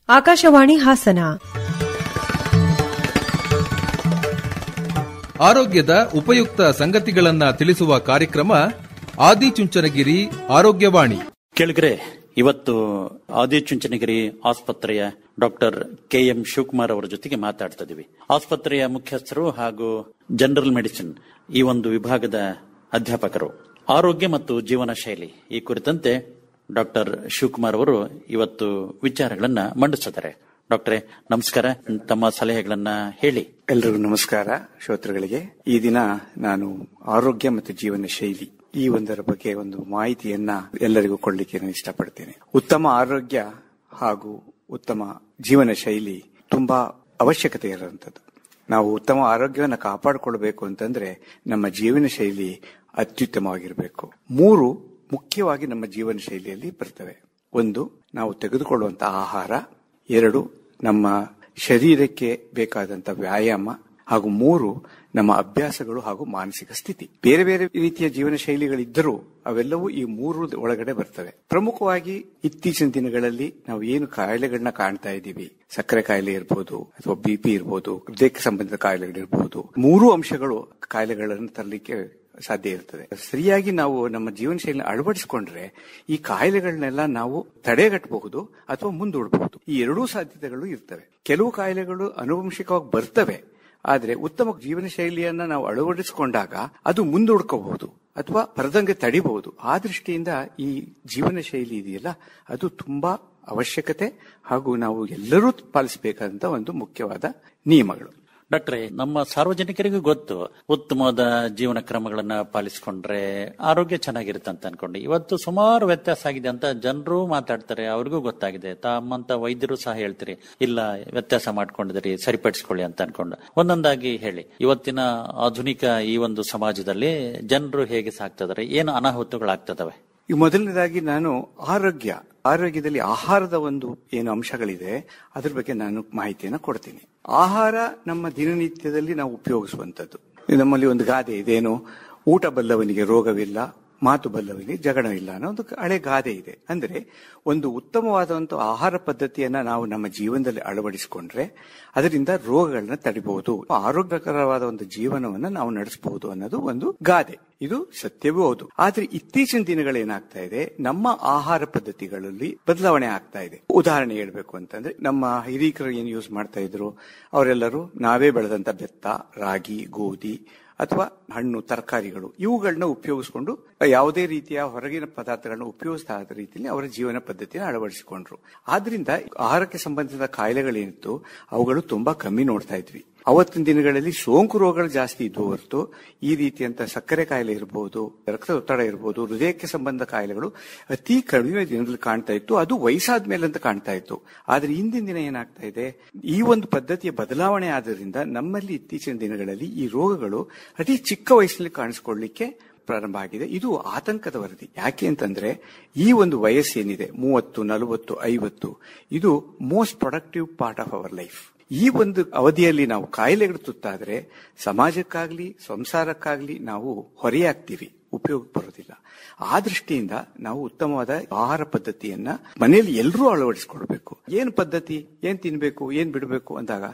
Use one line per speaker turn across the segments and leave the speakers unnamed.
ಆಕಾಶವಾಣಿ ಹಾಸನ.
ಆರೋಗ್ಯದ ಉಪಯುಕ್ತ ಸಂಗತಿಗಳನ್ನ ತಿಳಿಸುವ ಕಾರ್ಯಕ್ರಮ ಆದಿಚುಂಚನಗಿರಿ ಆರೋಗ್ಯವಾಣಿ.
ಕೇಳಿದ್ರೆ ಇವತ್ತು ಆದಿಚುಂಚನಗಿರಿ ಆಸ್ಪತ್ರೆಯ ಡಾಕ್ಟರ್ KM ಶಿವಕುಮಾರ್ ಅವರ ಜೊತೆಗೆ ಮಾತಾಡ್ತಾ ಇದೀವಿ. ಆಸ್ಪತ್ರೆಯ ಮುಖ್ಯಸ್ಥರು ಹಾಗೂ ಜನರಲ್ ಮೆಡಿಸಿನ್ ಈ ಒಂದು ವಿಭಾಗದ ಅಧ್ಯಾಪಕರು. ಆರೋಗ್ಯ ಮತ್ತು ಜೀವನ ಶೈಲಿ ಈ ಕುರಿತಂತೆ ಡಾಕ್ಟರ್ ಶಿವಕುಮಾರ್ ಅವರು ಇವತ್ತು ವಿಚಾರಗಳನ್ನ ಮಂಡಿಸಿದ್ದಾರೆ. ಡಾಕ್ಟ್ರೇ ನಮಸ್ಕಾರ, ತಮ್ಮ ಸಲಹೆಗಳನ್ನ ಹೇಳಿ.
ಎಲ್ರಿಗೂ ನಮಸ್ಕಾರ. ಶ್ರೋತೃಗಳಿಗೆ ಈ ದಿನ ನಾನು ಆರೋಗ್ಯ ಮತ್ತು ಜೀವನ ಶೈಲಿ ಈ ಒಂದರ ಬಗ್ಗೆ ಒಂದು ಮಾಹಿತಿಯನ್ನ ಎಲ್ಲರಿಗೂ ಕೊಡ್ಲಿಕ್ಕೆ ನಾನು ಇಷ್ಟಪಡ್ತೇನೆ. ಉತ್ತಮ ಆರೋಗ್ಯ ಹಾಗೂ ಉತ್ತಮ ಜೀವನ ಶೈಲಿ ತುಂಬಾ ಅವಶ್ಯಕತೆ ಇರುವಂತದ್ದು. ನಾವು ಉತ್ತಮ ಆರೋಗ್ಯವನ್ನು ಕಾಪಾಡಿಕೊಳ್ಬೇಕು ಅಂತಂದ್ರೆ ನಮ್ಮ ಜೀವನ ಶೈಲಿ ಅತ್ಯುತ್ತಮವಾಗಿರಬೇಕು. 3 ಮುಖ್ಯವಾಗಿ ನಮ್ಮ ಜೀವನ ಶೈಲಿಯಲ್ಲಿ ಬರ್ತವೆ. 1 ನಾವು ತೆಗೆದುಕೊಳ್ಳುವಂತಹ ಆಹಾರ, 2 ನಮ್ಮ ಶರೀರಕ್ಕೆ ಬೇಕಾದಂತ ವ್ಯಾಯಾಮ, ಹಾಗೂ 3 ನಮ್ಮ ಅಭ್ಯಾಸಗಳು ಹಾಗೂ ಮಾನಸಿಕ ಸ್ಥಿತಿ. ಬೇರೆ ಬೇರೆ ರೀತಿಯ ಜೀವನ ಶೈಲಿಗಳಿದ್ದರೂ ಅವೆಲ್ಲವೂ ಈ 3 ಒಳಗಡೆ ಬರ್ತವೆ. ಪ್ರಮುಖವಾಗಿ ಇತ್ತೀಚಿನ ದಿನಗಳಲ್ಲಿ ನಾವು ಏನು ಕಾಯಿಲೆಗಳನ್ನ ಕಾಣ್ತಾ ಇದ್ದೀವಿ, ಸಕ್ಕರೆ ಕಾಯಿಲೆ ಇರಬಹುದು ಅಥವಾ BP ಇರಬಹುದು, ಹೃದಯಕ್ಕೆ ಸಂಬಂಧಿತ ಕಾಯಿಲೆಗಳಿರಬಹುದು, 3 ಅಂಶಗಳು ಕಾಯಿಲೆಗಳನ್ನು ತರಲಿಕ್ಕೆ ಸಾಧ್ಯ ಇರ್ತದೆ. ಸರಿಯಾಗಿ ನಾವು ನಮ್ಮ ಜೀವನ ಶೈಲಿನ ಅಳವಡಿಸಿಕೊಂಡ್ರೆ ಈ ಕಾಯಿಲೆಗಳನ್ನೆಲ್ಲ ನಾವು ತಡೆಗಟ್ಟಬಹುದು ಅಥವಾ ಮುಂದೂಡಬಹುದು. ಈ 2 ಸಾಧ್ಯತೆಗಳು ಇರ್ತವೆ. ಕೆಲವು ಕಾಯಿಲೆಗಳು ಆನುವಂಶಿಕವಾಗಿ ಬರ್ತವೆ, ಆದ್ರೆ ಉತ್ತಮ ಜೀವನ ಶೈಲಿಯನ್ನ ನಾವು ಅಳವಡಿಸಿಕೊಂಡಾಗ ಅದು ಮುಂದೂಡ್ಕೋಬಹುದು ಅಥವಾ ಬರದಂಗೆ ತಡಿಬಹುದು. ಆ ದೃಷ್ಟಿಯಿಂದ ಈ ಜೀವನ ಶೈಲಿ ಇದೆಯಲ್ಲ ಅದು ತುಂಬಾ ಅವಶ್ಯಕತೆ ಹಾಗೂ ನಾವು ಎಲ್ಲರೂ ಪಾಲಿಸಬೇಕಾದಂತ ಒಂದು ಮುಖ್ಯವಾದ ನಿಯಮಗಳು.
ಡಾಕ್ಟ್ರೇ, ನಮ್ಮ ಸಾರ್ವಜನಿಕರಿಗೂ ಗೊತ್ತು ಉತ್ತಮವಾದ ಜೀವನ ಕ್ರಮಗಳನ್ನ ಪಾಲಿಸಿಕೊಂಡ್ರೆ ಆರೋಗ್ಯ ಚೆನ್ನಾಗಿರುತ್ತೆ ಅಂತ ಅನ್ಕೊಂಡು. ಇವತ್ತು ಸುಮಾರು ವ್ಯತ್ಯಾಸ ಆಗಿದೆ ಅಂತ ಜನರು ಮಾತಾಡ್ತಾರೆ, ಅವ್ರಿಗೂ ಗೊತ್ತಾಗಿದೆ. ತಮ್ಮಂತ ವೈದ್ಯರು ಸಹ ಹೇಳ್ತೀರಿ ಇಲ್ಲ ವ್ಯತ್ಯಾಸ ಮಾಡ್ಕೊಂಡಿದ್ರಿ, ಸರಿಪಡಿಸ್ಕೊಳ್ಳಿ ಅಂತ ಅನ್ಕೊಂಡು. ಒಂದೊಂದಾಗಿ ಹೇಳಿ, ಇವತ್ತಿನ ಆಧುನಿಕ ಈ ಒಂದು ಸಮಾಜದಲ್ಲಿ ಜನರು ಹೇಗೆ ಸಾಕ್ತಿದ್ದಾರೆ, ಏನು ಅನಾಹುತಗಳಾಗ್ತದವೆ?
ಈ ಮೊದಲನೇದಾಗಿ ನಾನು ಆರೋಗ್ಯದಲ್ಲಿ ಆಹಾರದ ಒಂದು ಏನು ಅಂಶಗಳಿದೆ ಅದ್ರ ಬಗ್ಗೆ ನಾನು ಮಾಹಿತಿಯನ್ನು ಕೊಡ್ತೀನಿ. ಆಹಾರ ನಮ್ಮ ದಿನನಿತ್ಯದಲ್ಲಿ ನಾವು ಉಪಯೋಗಿಸುವಂತದ್ದು. ನಮ್ಮಲ್ಲಿ ಒಂದು ಗಾದೆ ಇದೇನು, ಊಟ ಬಲ್ಲವನಿಗೆ ರೋಗವಿಲ್ಲ, ಮಾತು ಬಲ್ಲವನಿಗೆ ಜಗಳವಿಲ್ಲ ಅನ್ನೋ ಒಂದು ಹಳೆ ಗಾದೆ ಇದೆ. ಅಂದ್ರೆ ಒಂದು ಉತ್ತಮವಾದಂತಹ ಆಹಾರ ಪದ್ಧತಿಯನ್ನ ನಾವು ನಮ್ಮ ಜೀವನದಲ್ಲಿ ಅಳವಡಿಸಿಕೊಂಡ್ರೆ ಅದರಿಂದ ರೋಗಗಳನ್ನ ತಡಿಬಹುದು, ಆರೋಗ್ಯಕರವಾದ ಒಂದು ಜೀವನವನ್ನ ನಾವು ನಡೆಸಬಹುದು ಅನ್ನೋದು ಒಂದು ಗಾದೆ. ಇದು ಸತ್ಯವೂ ಹೌದು. ಆದ್ರೆ ಇತ್ತೀಚಿನ ದಿನಗಳೇನಾಗ್ತಾ ಇದೆ, ನಮ್ಮ ಆಹಾರ ಪದ್ಧತಿಗಳಲ್ಲಿ ಬದಲಾವಣೆ ಆಗ್ತಾ ಇದೆ. ಉದಾಹರಣೆ ಹೇಳ್ಬೇಕು ಅಂತಂದ್ರೆ ನಮ್ಮ ಹಿರೀಕರು ಏನು ಯೂಸ್ ಮಾಡ್ತಾ ಇದ್ರು, ಅವರೆಲ್ಲರೂ ನಾವೇ ಬೆಳೆದಂತ ಬೆತ್ತ, ರಾಗಿ, ಗೋಧಿ ಅಥವಾ ಹಣ್ಣು, ತರಕಾರಿಗಳು ಇವುಗಳನ್ನ ಉಪಯೋಗಿಸಿಕೊಂಡು ಯಾವುದೇ ರೀತಿಯ ಹೊರಗಿನ ಪದಾರ್ಥಗಳನ್ನ ಉಪಯೋಗಿಸ್ತಾ ಇದ್ದ ರೀತಿಯಲ್ಲಿ ಅವರ ಜೀವನ ಪದ್ಧತಿಯನ್ನು ಅಳವಡಿಸಿಕೊಂಡ್ರು. ಆದ್ರಿಂದ ಆಹಾರಕ್ಕೆ ಸಂಬಂಧಿಸಿದ ಕಾಯಿಲೆಗಳೇನಿತ್ತು ಅವುಗಳು ತುಂಬಾ ಕಮ್ಮಿ ನೋಡ್ತಾ ಇದ್ವಿ. ಅವತ್ತಿನ ದಿನಗಳಲ್ಲಿ ಸೋಂಕು ರೋಗಗಳು ಜಾಸ್ತಿ ಇದ್ವು ಹೊರತು ಈ ರೀತಿಯಂತ ಸಕ್ಕರೆ ಕಾಯಿಲೆ ಇರಬಹುದು, ರಕ್ತದೊತ್ತಡ ಇರಬಹುದು, ಹೃದಯಕ್ಕೆ ಸಂಬಂಧ ಕಾಯಿಲೆಗಳು ಅತಿ ಕಡಿಮೆ ದಿನದಲ್ಲಿ ಕಾಣ್ತಾ ಇತ್ತು. ಅದು ವಯಸ್ಸಾದ ಮೇಲೆ ಅಂತ ಕಾಣ್ತಾ ಇತ್ತು. ಆದ್ರೆ ಇಂದಿನ ದಿನ ಏನಾಗ್ತಾ ಇದೆ, ಈ ಒಂದು ಪದ್ಧತಿಯ ಬದಲಾವಣೆ ಆದ್ರಿಂದ ನಮ್ಮಲ್ಲಿ ಇತ್ತೀಚಿನ ದಿನಗಳಲ್ಲಿ ಈ ರೋಗಗಳು ಅತಿ ಚಿಕ್ಕ ವಯಸ್ಸಿನಲ್ಲಿ ಕಾಣಿಸಿಕೊಳ್ಳಲಿಕ್ಕೆ ಪ್ರಾರಂಭ ಆಗಿದೆ. ಇದು ಆತಂಕದ ವರದಿ. ಯಾಕೆ ಅಂತಂದ್ರೆ ಈ ಒಂದು ವಯಸ್ಸೇನಿದೆ 30, 40, 50 ಇದು most productive part of our life. ಈ ಒಂದು ಅವಧಿಯಲ್ಲಿ ನಾವು ಕಾಯಿಲೆಗಳು ತುತ್ತಾದ್ರೆ ಸಮಾಜಕ್ಕಾಗ್ಲಿ ಸಂಸಾರಕ್ಕಾಗ್ಲಿ ನಾವು ಹೊರೆಯಾಗ್ತೀವಿ, ಉಪಯೋಗ ಬರೋದಿಲ್ಲ. ಆ ದೃಷ್ಟಿಯಿಂದ ನಾವು ಉತ್ತಮವಾದ ಆಹಾರ ಪದ್ಧತಿಯನ್ನ ಮನೆಯಲ್ಲಿ ಎಲ್ಲರೂ ಅಳವಡಿಸಿಕೊಳ್ಬೇಕು. ಏನ್ ಪದ್ಧತಿ, ಏನ್ ತಿನ್ಬೇಕು, ಏನ್ ಬಿಡಬೇಕು ಅಂದಾಗ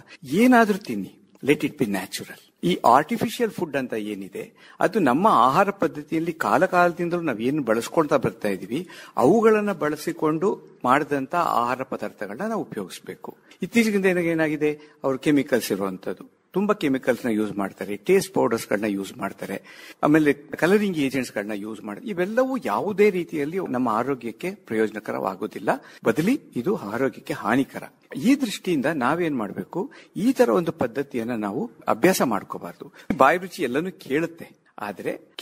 ಏನಾದ್ರೂ ತಿನ್ನಿ, ಲೆಟ್ ಇಟ್ ಬಿ ನ್ಯಾಚುರಲ್. ಈ ಆರ್ಟಿಫಿಷಿಯಲ್ ಫುಡ್ ಅಂತ ಏನಿದೆ ಅದು ನಮ್ಮ ಆಹಾರ ಪದ್ಧತಿಯಲ್ಲಿ ಕಾಲದಿಂದಲೂ ನಾವೇನು ಬಳಸ್ಕೊಳ್ತಾ ಬರ್ತಾ ಇದೀವಿ ಅವುಗಳನ್ನ ಬಳಸಿಕೊಂಡು ಮಾಡಿದಂತ ಆಹಾರ ಪದಾರ್ಥಗಳನ್ನ ನಾವು ಉಪಯೋಗಿಸಬೇಕು. ಇತ್ತೀಚೆಗಿಂದ ಏನಾಗಿದೆ, ಅವರು ಕೆಮಿಕಲ್ಸ್ ಇರುವಂತದ್ದು, ತುಂಬಾ ಕೆಮಿಕಲ್ಸ್ ನ ಯೂಸ್ ಮಾಡ್ತಾರೆ, ಟೇಸ್ಟ್ ಪೌಡರ್ಸ್ ಗಳನ್ನ ಯೂಸ್ ಮಾಡ್ತಾರೆ, ಆಮೇಲೆ ಕಲರಿಂಗ್ ಏಜೆಂಟ್ಸ್ ಗಳನ್ನ ಯೂಸ್ ಮಾಡ್ತಾರೆ. ಇವೆಲ್ಲವೂ ಯಾವುದೇ ರೀತಿಯಲ್ಲಿ ನಮ್ಮ ಆರೋಗ್ಯಕ್ಕೆ ಪ್ರಯೋಜನಕರವಾಗುವುದಿಲ್ಲ, ಬದಲಿ ಇದು ಆರೋಗ್ಯಕ್ಕೆ ಹಾನಿಕರ. ಈ ದೃಷ್ಟಿಯಿಂದ ನಾವೇನ್ ಮಾಡಬೇಕು, ಈ ತರ ಒಂದು ಪದ್ಧತಿಯನ್ನ ನಾವು ಅಭ್ಯಾಸ ಮಾಡ್ಕೋಬಾರ್ದು. ಬಾಯಿ ರುಚಿ ಎಲ್ಲನೂ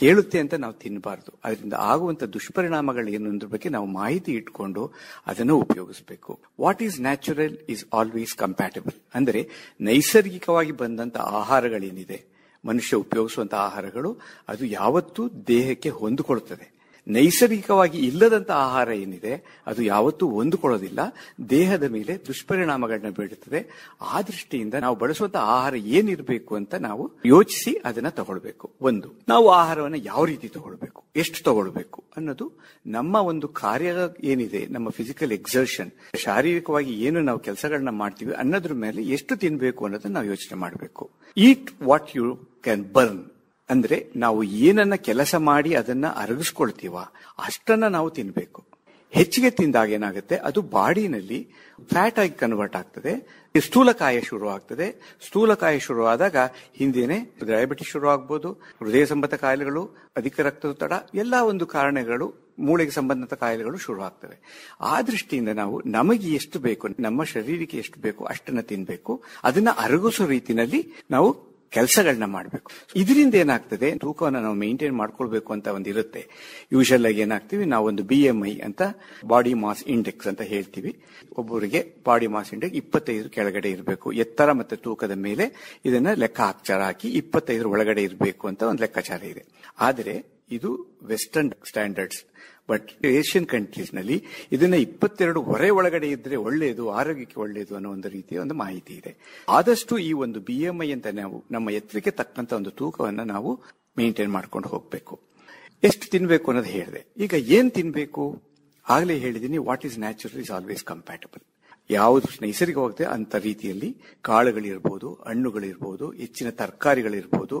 ಕೇಳುತ್ತೆ ಅಂತ ನಾವು ತಿನ್ನಬಾರ್ದು. ಅದರಿಂದ ಆಗುವಂತ ದುಷ್ಪರಿಣಾಮಗಳು ಏನು ಅನ್ನೋದ್ರ ಬಗ್ಗೆ ನಾವು ಮಾಹಿತಿ ಇಟ್ಕೊಂಡು ಅದನ್ನು ಉಪಯೋಗಿಸಬೇಕು. What is natural is always compatible. ಅಂದ್ರೆ ನೈಸರ್ಗಿಕವಾಗಿ ಬಂದಂತ ಆಹಾರಗಳೇನಿದೆ, ಮನುಷ್ಯ ಉಪಯೋಗಿಸುವಂತ ಆಹಾರಗಳು ಅದು ಯಾವತ್ತೂ ದೇಹಕ್ಕೆ ಹೊಂದಿಕೊಳ್ಳುತ್ತದೆ. ನೈಸರ್ಗಿಕವಾಗಿ ಇಲ್ಲದಂತ ಆಹಾರ ಏನಿದೆ ಅದು ಯಾವತ್ತೂ ಹೊಂದಿಕೊಳ್ಳೋದಿಲ್ಲ, ದೇಹದ ಮೇಲೆ ದುಷ್ಪರಿಣಾಮಗಳನ್ನ ಬೀಳುತ್ತದೆ. ಆ ದೃಷ್ಟಿಯಿಂದ ನಾವು ಬಳಸುವಂತ ಆಹಾರ ಏನಿರಬೇಕು ಅಂತ ನಾವು ಯೋಚಿಸಿ ಅದನ್ನ ತಗೊಳ್ಬೇಕು. ಒಂದು, ನಾವು ಆಹಾರವನ್ನ ಯಾವ ರೀತಿ ತಗೊಳ್ಬೇಕು, ಎಷ್ಟು ತಗೊಳ್ಬೇಕು ಅನ್ನೋದು ನಮ್ಮ ಒಂದು ಕಾರ್ಯ ಏನಿದೆ, ನಮ್ಮ ಫಿಸಿಕಲ್ ಎಕ್ಸರ್ಷನ್, ಶಾರೀರಿಕವಾಗಿ ಏನು ನಾವು ಕೆಲಸಗಳನ್ನ ಮಾಡ್ತೀವಿ ಅನ್ನೋದ್ರ ಮೇಲೆ ಎಷ್ಟು ತಿನ್ಬೇಕು ಅನ್ನೋದನ್ನ ನಾವು ಯೋಚನೆ ಮಾಡಬೇಕು. Eat what you can burn ಅಂದ್ರೆ ನಾವು ಏನನ್ನ ಕೆಲಸ ಮಾಡಿ ಅದನ್ನ ಅರಗಿಸ್ಕೊಳ್ತೀವ ಅಷ್ಟನ್ನ ನಾವು ತಿನ್ಬೇಕು. ಹೆಚ್ಚಿಗೆ ತಿಂದಾಗ ಏನಾಗುತ್ತೆ, ಅದು ಬಾಡಿನಲ್ಲಿ ಫ್ಯಾಟ್ ಆಗಿ ಕನ್ವರ್ಟ್ ಆಗ್ತದೆ, ಸ್ಥೂಲಕಾಯ ಶುರು ಆಗ್ತದೆ. ಸ್ಥೂಲಕಾಯ ಶುರುವಾದಾಗ ಹಿಂದೆನೆ ಡಯಾಬಿಟಿಸ್ ಶುರು ಆಗ್ಬೋದು, ಹೃದಯ ಸಂಬಂಧ ಕಾಯಿಲೆಗಳು, ಅಧಿಕ ರಕ್ತದೊತ್ತಡ, ಎಲ್ಲಾ ಒಂದು ಕಾರಣಗಳು, ಮೂಳೆಗೆ ಸಂಬಂಧಿತ ಕಾಯಿಲೆಗಳು ಶುರು ಆಗ್ತವೆ. ಆ ದೃಷ್ಟಿಯಿಂದ ನಾವು ನಮಗೆ ಎಷ್ಟು ಬೇಕು, ನಮ್ಮ ಶರೀರಕ್ಕೆ ಎಷ್ಟು ಬೇಕು ಅಷ್ಟನ್ನ ತಿನ್ಬೇಕು. ಅದನ್ನ ಅರಗಿಸೋ ರೀತಿನಲ್ಲಿ ನಾವು ಕೆಲಸಗಳನ್ನ ಮಾಡಬೇಕು. ಇದರಿಂದ ಏನಾಗ್ತದೆ, ತೂಕವನ್ನು ನಾವು ಮೇಂಟೈನ್ ಮಾಡ್ಕೊಳ್ಬೇಕು ಅಂತ ಒಂದಿರುತ್ತೆ. ಯೂಶಲ್ ಆಗಿ ಏನಾಗ್ತೀವಿ, ನಾವು ಒಂದು BMI ಅಂತ ಬಾಡಿ ಮಾಸ್ ಇಂಡೆಕ್ಸ್ ಅಂತ ಹೇಳ್ತೀವಿ. ಒಬ್ಬರಿಗೆ ಬಾಡಿ ಮಾಸ್ ಇಂಡೆಕ್ಸ್ 25 ಕೆಳಗಡೆ ಇರಬೇಕು. ಎತ್ತರ ಮತ್ತೆ ತೂಕದ ಮೇಲೆ ಇದನ್ನ ಲೆಕ್ಕಾಚಾರ ಹಾಕಿ 25 ಒಳಗಡೆ ಇರಬೇಕು ಅಂತ ಒಂದು ಲೆಕ್ಕಾಚಾರ ಇದೆ. ಆದರೆ ಇದು western standards. But Asian countries ನಲ್ಲಿ ಇದನ್ನ 22 ಒಳಗಡೆ ಇದ್ರೆ ಒಳ್ಳೆಯದು, ಆರೋಗ್ಯಕ್ಕೆ ಒಳ್ಳೆಯದು ಅನ್ನೋ ಒಂದು ರೀತಿಯ ಒಂದು ಮಾಹಿತಿ ಇದೆ. ಆದಷ್ಟು ಈ ಒಂದು BMI ಅಂತ ನಾವು ನಮ್ಮ ಎತ್ತರಕ್ಕೆ ತಕ್ಕಂತ ಒಂದು ತೂಕವನ್ನ ನಾವು ಮೇಂಟೈನ್ ಮಾಡ್ಕೊಂಡು ಹೋಗ್ಬೇಕು. ಎಷ್ಟು ತಿನ್ಬೇಕು ಅನ್ನೋದು ಹೇಳಿದೆ. ಈಗ ಏನ್ ತಿನ್ಬೇಕು ಆಗ್ಲೇ ಹೇಳಿದೀನಿ, what is natural is always compatible. ಯಾವುದು ನೈಸರ್ಗಿಕವಾಗುತ್ತೆ ಅಂತ ರೀತಿಯಲ್ಲಿ ಕಾಳುಗಳಿರ್ಬೋದು, ಹಣ್ಣುಗಳಿರ್ಬೋದು, ಹೆಚ್ಚಿನ ತರಕಾರಿಗಳಿರ್ಬೋದು,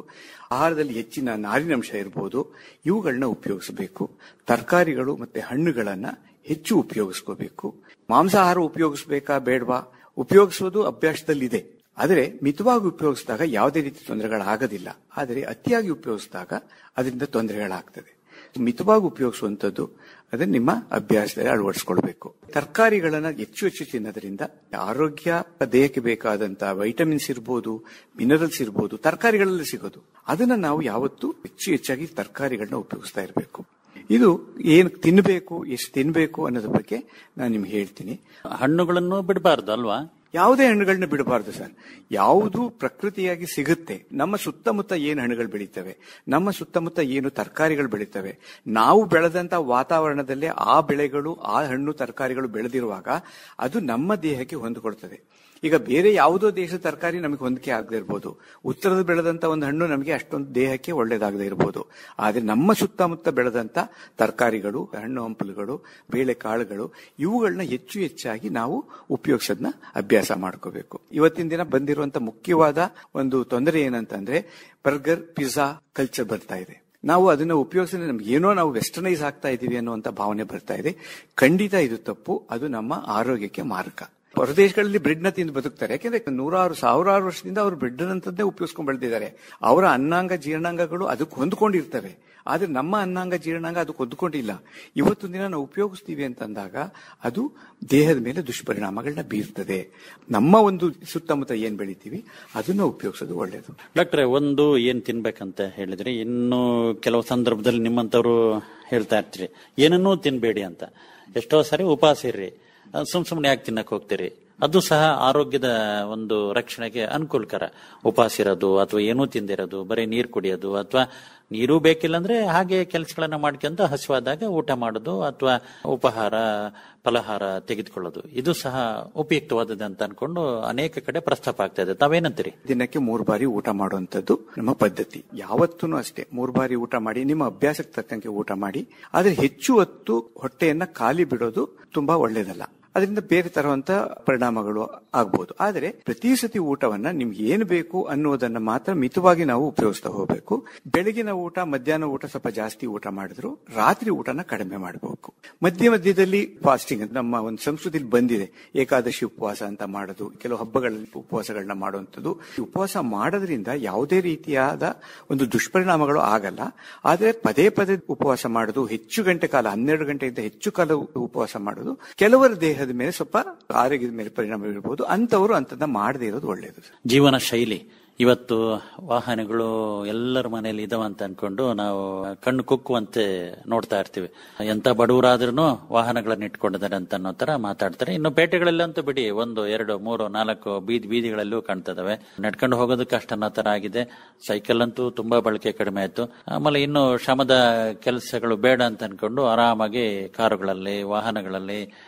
ಆಹಾರದಲ್ಲಿ ಹೆಚ್ಚಿನ ನಾರಿನಂಶ ಇರ್ಬೋದು, ಇವುಗಳನ್ನ ಉಪಯೋಗಿಸಬೇಕು. ತರಕಾರಿಗಳು ಮತ್ತೆ ಹಣ್ಣುಗಳನ್ನ ಹೆಚ್ಚು ಉಪಯೋಗಿಸ್ಕೋಬೇಕು. ಮಾಂಸಾಹಾರ ಉಪಯೋಗಿಸ್ಬೇಕಾ ಬೇಡವಾ, ಉಪಯೋಗಿಸೋದು ಅಭ್ಯಾಸದಲ್ಲಿದೆ. ಆದರೆ ಮಿತವಾಗಿ ಉಪಯೋಗಿಸಿದಾಗ ಯಾವುದೇ ರೀತಿ ತೊಂದರೆಗಳಾಗೋದಿಲ್ಲ. ಆದರೆ ಅತಿಯಾಗಿ ಉಪಯೋಗಿಸಿದಾಗ ಅದರಿಂದ ತೊಂದರೆಗಳಾಗ್ತದೆ. ಮಿತವಾಗಿ ಉಪಯೋಗಿಸುವಂತದ್ದು ಅದನ್ನ ನಿಮ್ಮ ಅಭ್ಯಾಸದಲ್ಲಿ ಅಳವಡಿಸಿಕೊಳ್ಬೇಕು. ತರಕಾರಿಗಳನ್ನ ಹೆಚ್ಚು ತಿನ್ನೋದ್ರಿಂದ ಆರೋಗ್ಯ, ದೇಹಕ್ಕೆ ಬೇಕಾದಂತ ವೈಟಮಿನ್ಸ್ ಇರ್ಬೋದು, ಮಿನರಲ್ಸ್ ಇರ್ಬೋದು, ತರಕಾರಿಗಳಲ್ಲಿ ಸಿಗೋದು. ಅದನ್ನ ನಾವು ಯಾವತ್ತೂ ಹೆಚ್ಚಾಗಿ ತರಕಾರಿಗಳನ್ನ ಉಪಯೋಗಿಸ್ತಾ ಇರಬೇಕು. ಇದು ಏನ್ ತಿನ್ಬೇಕು, ಎಷ್ಟು ತಿನ್ಬೇಕು ಅನ್ನೋದ್ರ ಬಗ್ಗೆ ನಾನು ನಿಮ್ಗೆ ಹೇಳ್ತೀನಿ.
ಹಣ್ಣುಗಳನ್ನು ಬಿಡಬಾರ್ದು ಅಲ್ವಾ?
ಯಾವುದೇ ಹಣ್ಣುಗಳನ್ನ ಬಿಡಬಾರ್ದು ಸರ್. ಯಾವುದು ಪ್ರಕೃತಿಯಾಗಿ ಸಿಗುತ್ತೆ, ನಮ್ಮ ಸುತ್ತಮುತ್ತ ಏನು ಹಣ್ಣುಗಳು ಬೆಳೀತವೆ, ನಮ್ಮ ಸುತ್ತಮುತ್ತ ಏನು ತರಕಾರಿಗಳು ಬೆಳೀತವೆ, ನಾವು ಬೆಳೆದಂತ ವಾತಾವರಣದಲ್ಲೇ ಆ ಬೆಳೆಗಳು, ಆ ಹಣ್ಣು ತರಕಾರಿಗಳು ಬೆಳೆದಿರುವಾಗ ಅದು ನಮ್ಮ ದೇಹಕ್ಕೆ ಹೊಂದಿಕೊಳ್ತದೆ. ಈಗ ಬೇರೆ ಯಾವುದೋ ದೇಶದ ತರಕಾರಿ ನಮಗೆ ಹೊಂದಿಕೆ ಆಗದೆ ಇರ್ಬೋದು, ಉತ್ತರದ ಬೆಳೆದಂತ ಒಂದು ಹಣ್ಣು ನಮಗೆ ಅಷ್ಟೊಂದು ದೇಹಕ್ಕೆ ಒಳ್ಳೇದಾಗದೆ ಇರ್ಬೋದು. ಆದ್ರೆ ನಮ್ಮ ಸುತ್ತಮುತ್ತ ಬೆಳೆದಂತ ತರಕಾರಿಗಳು, ಹಣ್ಣು ಹಂಪಲುಗಳು, ಬೇಳೆ ಕಾಳುಗಳು, ಇವುಗಳನ್ನ ಹೆಚ್ಚಾಗಿ ನಾವು ಉಪಯೋಗಿಸೋದನ್ನ ಅಭ್ಯಾಸ ಮಾಡ್ಕೋಬೇಕು. ಇವತ್ತಿನ ದಿನ ಬಂದಿರುವಂತ ಮುಖ್ಯವಾದ ಒಂದು ತೊಂದರೆ ಏನಂತಂದ್ರೆ ಬರ್ಗರ್, ಪಿಜ್ಜಾ ಕಲ್ಚರ್ ಬರ್ತಾ ಇದೆ. ನಾವು ಅದನ್ನ ಉಪಯೋಗಿಸಿದ್ರೆ ನಮ್ಗೆ ಏನೋ ನಾವು ವೆಸ್ಟರ್ನೈಸ್ ಆಗ್ತಾ ಇದೀವಿ ಅನ್ನುವಂತ ಭಾವನೆ ಬರ್ತಾ ಇದೆ. ಖಂಡಿತ ಇದು ತಪ್ಪು. ಅದು ನಮ್ಮ ಆರೋಗ್ಯಕ್ಕೆ ಮಾರಕ. ಹೊರದೇಶಗಳಲ್ಲಿ ಬ್ರೆಡ್ ನ ತಿಂದು ಬದುಕ್ತಾರೆ. ಯಾಕೆಂದ್ರೆ 100,000 ವರ್ಷದಿಂದ ಅವರು ಬ್ರೆಡ್ ಅಂತದ್ದೇ ಉಪಯೋಗಿಸ್ಕೊಂಡು ಬೆಳೆದಿದ್ದಾರೆ. ಅವರ ಅನ್ನಾಂಗ ಜೀರ್ಣಾಂಗಗಳು ಅದಕ್ಕೆ ಹೊಂದ್ಕೊಂಡಿರ್ತವೆ. ಆದ್ರೆ ನಮ್ಮ ಅನ್ನಾಂಗ ಜೀರ್ಣಾಂಗ ಅದಕ್ಕೆ ಹೊಂದ್ಕೊಂಡಿಲ್ಲ. ಇವತ್ತು ದಿನ ನಾವು ಉಪಯೋಗಿಸ್ತೀವಿ ಅಂತಂದಾಗ ಅದು ದೇಹದ ಮೇಲೆ ದುಷ್ಪರಿಣಾಮಗಳನ್ನ ಬೀರ್ತದೆ. ನಮ್ಮ ಒಂದು ಸುತ್ತಮುತ್ತ ಏನ್ ಬೆಳಿತೀವಿ ಅದನ್ನ ಉಪಯೋಗಿಸೋದು ಒಳ್ಳೇದು.
ಡಾಕ್ಟ್ರೆ, ಒಂದು ಏನ್ ತಿನ್ಬೇಕಂತ ಹೇಳಿದ್ರೆ, ಇನ್ನು ಕೆಲವು ಸಂದರ್ಭದಲ್ಲಿ ನಿಮ್ಮಂತವ್ರು ಹೇಳ್ತಾ ಇರ್ತೀರಿ ಏನನ್ನೂ ತಿನ್ಬೇಡಿ ಅಂತ. ಎಷ್ಟೋ ಸಾರಿ ಉಪವಾಸ ಇರ್ರಿ, ಸುಮ್ನೆ ಯಾಕೆ ತಿನ್ನಕ್ ಹೋಗ್ತೀರಿ? ಅದು ಸಹ ಆರೋಗ್ಯದ ಒಂದು ರಕ್ಷಣೆಗೆ ಅನುಕೂಲಕರ. ಉಪವಾಸ ಇರೋದು ಅಥವಾ ಏನೂ ತಿಂದಿರೋದು, ಬರೀ ನೀರು ಕುಡಿಯೋದು, ಅಥವಾ ನೀರು ಬೇಕಿಲ್ಲ ಅಂದ್ರೆ ಹಾಗೆ ಕೆಲಸಗಳನ್ನ ಮಾಡ್ಕೊಂತ ಹಸಿವಾದಾಗ ಊಟ ಮಾಡೋದು ಅಥವಾ ಉಪಹಾರ ಫಲಹಾರ ತೆಗೆದುಕೊಳ್ಳೋದು, ಇದು ಸಹ ಉಪಯುಕ್ತವಾದದ್ದು ಅಂತ ಅನ್ಕೊಂಡು ಅನೇಕ ಕಡೆ ಪ್ರಸ್ತಾಪ ಆಗ್ತಾ ಇದೆ. ತಾವೇನಂತೀರಿ?
ದಿನಕ್ಕೆ 3 ಬಾರಿ ಊಟ ಮಾಡುವಂತದ್ದು ನಮ್ಮ ಪದ್ಧತಿ. ಯಾವತ್ತೂ ಅಷ್ಟೇ 3 ಬಾರಿ ಊಟ ಮಾಡಿ, ನಿಮ್ಮ ಅಭ್ಯಾಸಕ್ಕೆ ತಕ್ಕಂತೆ ಊಟ ಮಾಡಿ. ಆದ್ರೆ ಹೆಚ್ಚು ಹೊತ್ತು ಹೊಟ್ಟೆಯನ್ನ ಖಾಲಿ ಬಿಡೋದು ತುಂಬಾ ಒಳ್ಳೇದಲ್ಲ. ಅದರಿಂದ ಬೇರೆ ತರುವಂತ ಪರಿಣಾಮಗಳು ಆಗ್ಬಹುದು. ಆದರೆ ಪ್ರತಿ ಸತಿ ಊಟವನ್ನ ನಿಮ್ಗೆ ಏನು ಬೇಕು ಅನ್ನೋದನ್ನ ಮಾತ್ರ ಮಿತವಾಗಿ ನಾವು ಉಪಯೋಗಿಸ್ತಾ ಹೋಗ್ಬೇಕು. ಬೆಳಗಿನ ಊಟ, ಮಧ್ಯಾಹ್ನ ಊಟ ಸ್ವಲ್ಪ ಜಾಸ್ತಿ ಊಟ ಮಾಡಿದ್ರು, ರಾತ್ರಿ ಊಟನ ಕಡಿಮೆ ಮಾಡಬೇಕು. ಮಧ್ಯದಲ್ಲಿ ಫಾಸ್ಟಿಂಗ್ ನಮ್ಮ ಒಂದು ಸಂಸ್ಕೃತಿಯಲ್ಲಿ ಬಂದಿದೆ. ಏಕಾದಶಿ ಉಪವಾಸ ಅಂತ ಮಾಡೋದು, ಕೆಲವು ಹಬ್ಬಗಳಲ್ಲಿ ಉಪವಾಸಗಳನ್ನ ಮಾಡುವಂಥದ್ದು. ಉಪವಾಸ ಮಾಡೋದ್ರಿಂದ ಯಾವುದೇ ರೀತಿಯಾದ ಒಂದು ದುಷ್ಪರಿಣಾಮಗಳು ಆಗಲ್ಲ. ಆದ್ರೆ ಪದೇ ಉಪವಾಸ ಮಾಡೋದು, ಹೆಚ್ಚು ಗಂಟೆ ಕಾಲ, 12 ಗಂಟೆಯಿಂದ ಹೆಚ್ಚು ಕಾಲ ಉಪವಾಸ ಮಾಡೋದು ಕೆಲವರ ದೇಹದ ಮೇಲೆ ಸ್ವಲ್ಪ ಆರೋಗ್ಯದ ಮೇಲೆ ಪರಿಣಾಮ ಬೀರಬಹುದು. ಅಂತವರು ಅಂತದನ್ನ ಮಾಡದೇ ಇರೋದು ಒಳ್ಳೆಯದು.
ಜೀವನ ಶೈಲಿ ಇವತ್ತು ವಾಹನಗಳು ಎಲ್ಲರ ಮನೆಯಲ್ಲಿ ಇದಾವ ಅಂತ ಅನ್ಕೊಂಡು ನಾವು ಕಣ್ಣು ಕುಕ್ಕುವಂತೆ ನೋಡ್ತಾ ಇರ್ತೀವಿ. ಎಂತ ಬಡವರಾದ್ರೂ ವಾಹನಗಳನ್ನ ಇಟ್ಕೊಂಡಿದ್ದಾರೆ ಅಂತ ಅನ್ನೋ ತರ ಮಾತಾಡ್ತಾರೆ. ಇನ್ನು ಪೇಟೆಗಳಲ್ಲಂತೂ ಬಿಡಿ, 1, 2, 3, 4 ಬೀದಿಗಳಲ್ಲೂ ಕಾಣ್ತದವೆ. ನಡ್ಕೊಂಡು ಹೋಗೋದಕ್ಕೆ ಕಷ್ಟ ಅನ್ನೋ ತರ ಆಗಿದೆ. ಸೈಕಲ್ ಅಂತೂ ತುಂಬಾ ಬಳಕೆ ಕಡಿಮೆ ಆಯ್ತು. ಆಮೇಲೆ ಇನ್ನು ಶ್ರಮದ ಕೆಲಸಗಳು ಬೇಡ ಅಂತ ಅನ್ಕೊಂಡು ಆರಾಮಾಗಿ ಕಾರುಗಳಲ್ಲಿ, ವಾಹನಗಳಲ್ಲಿ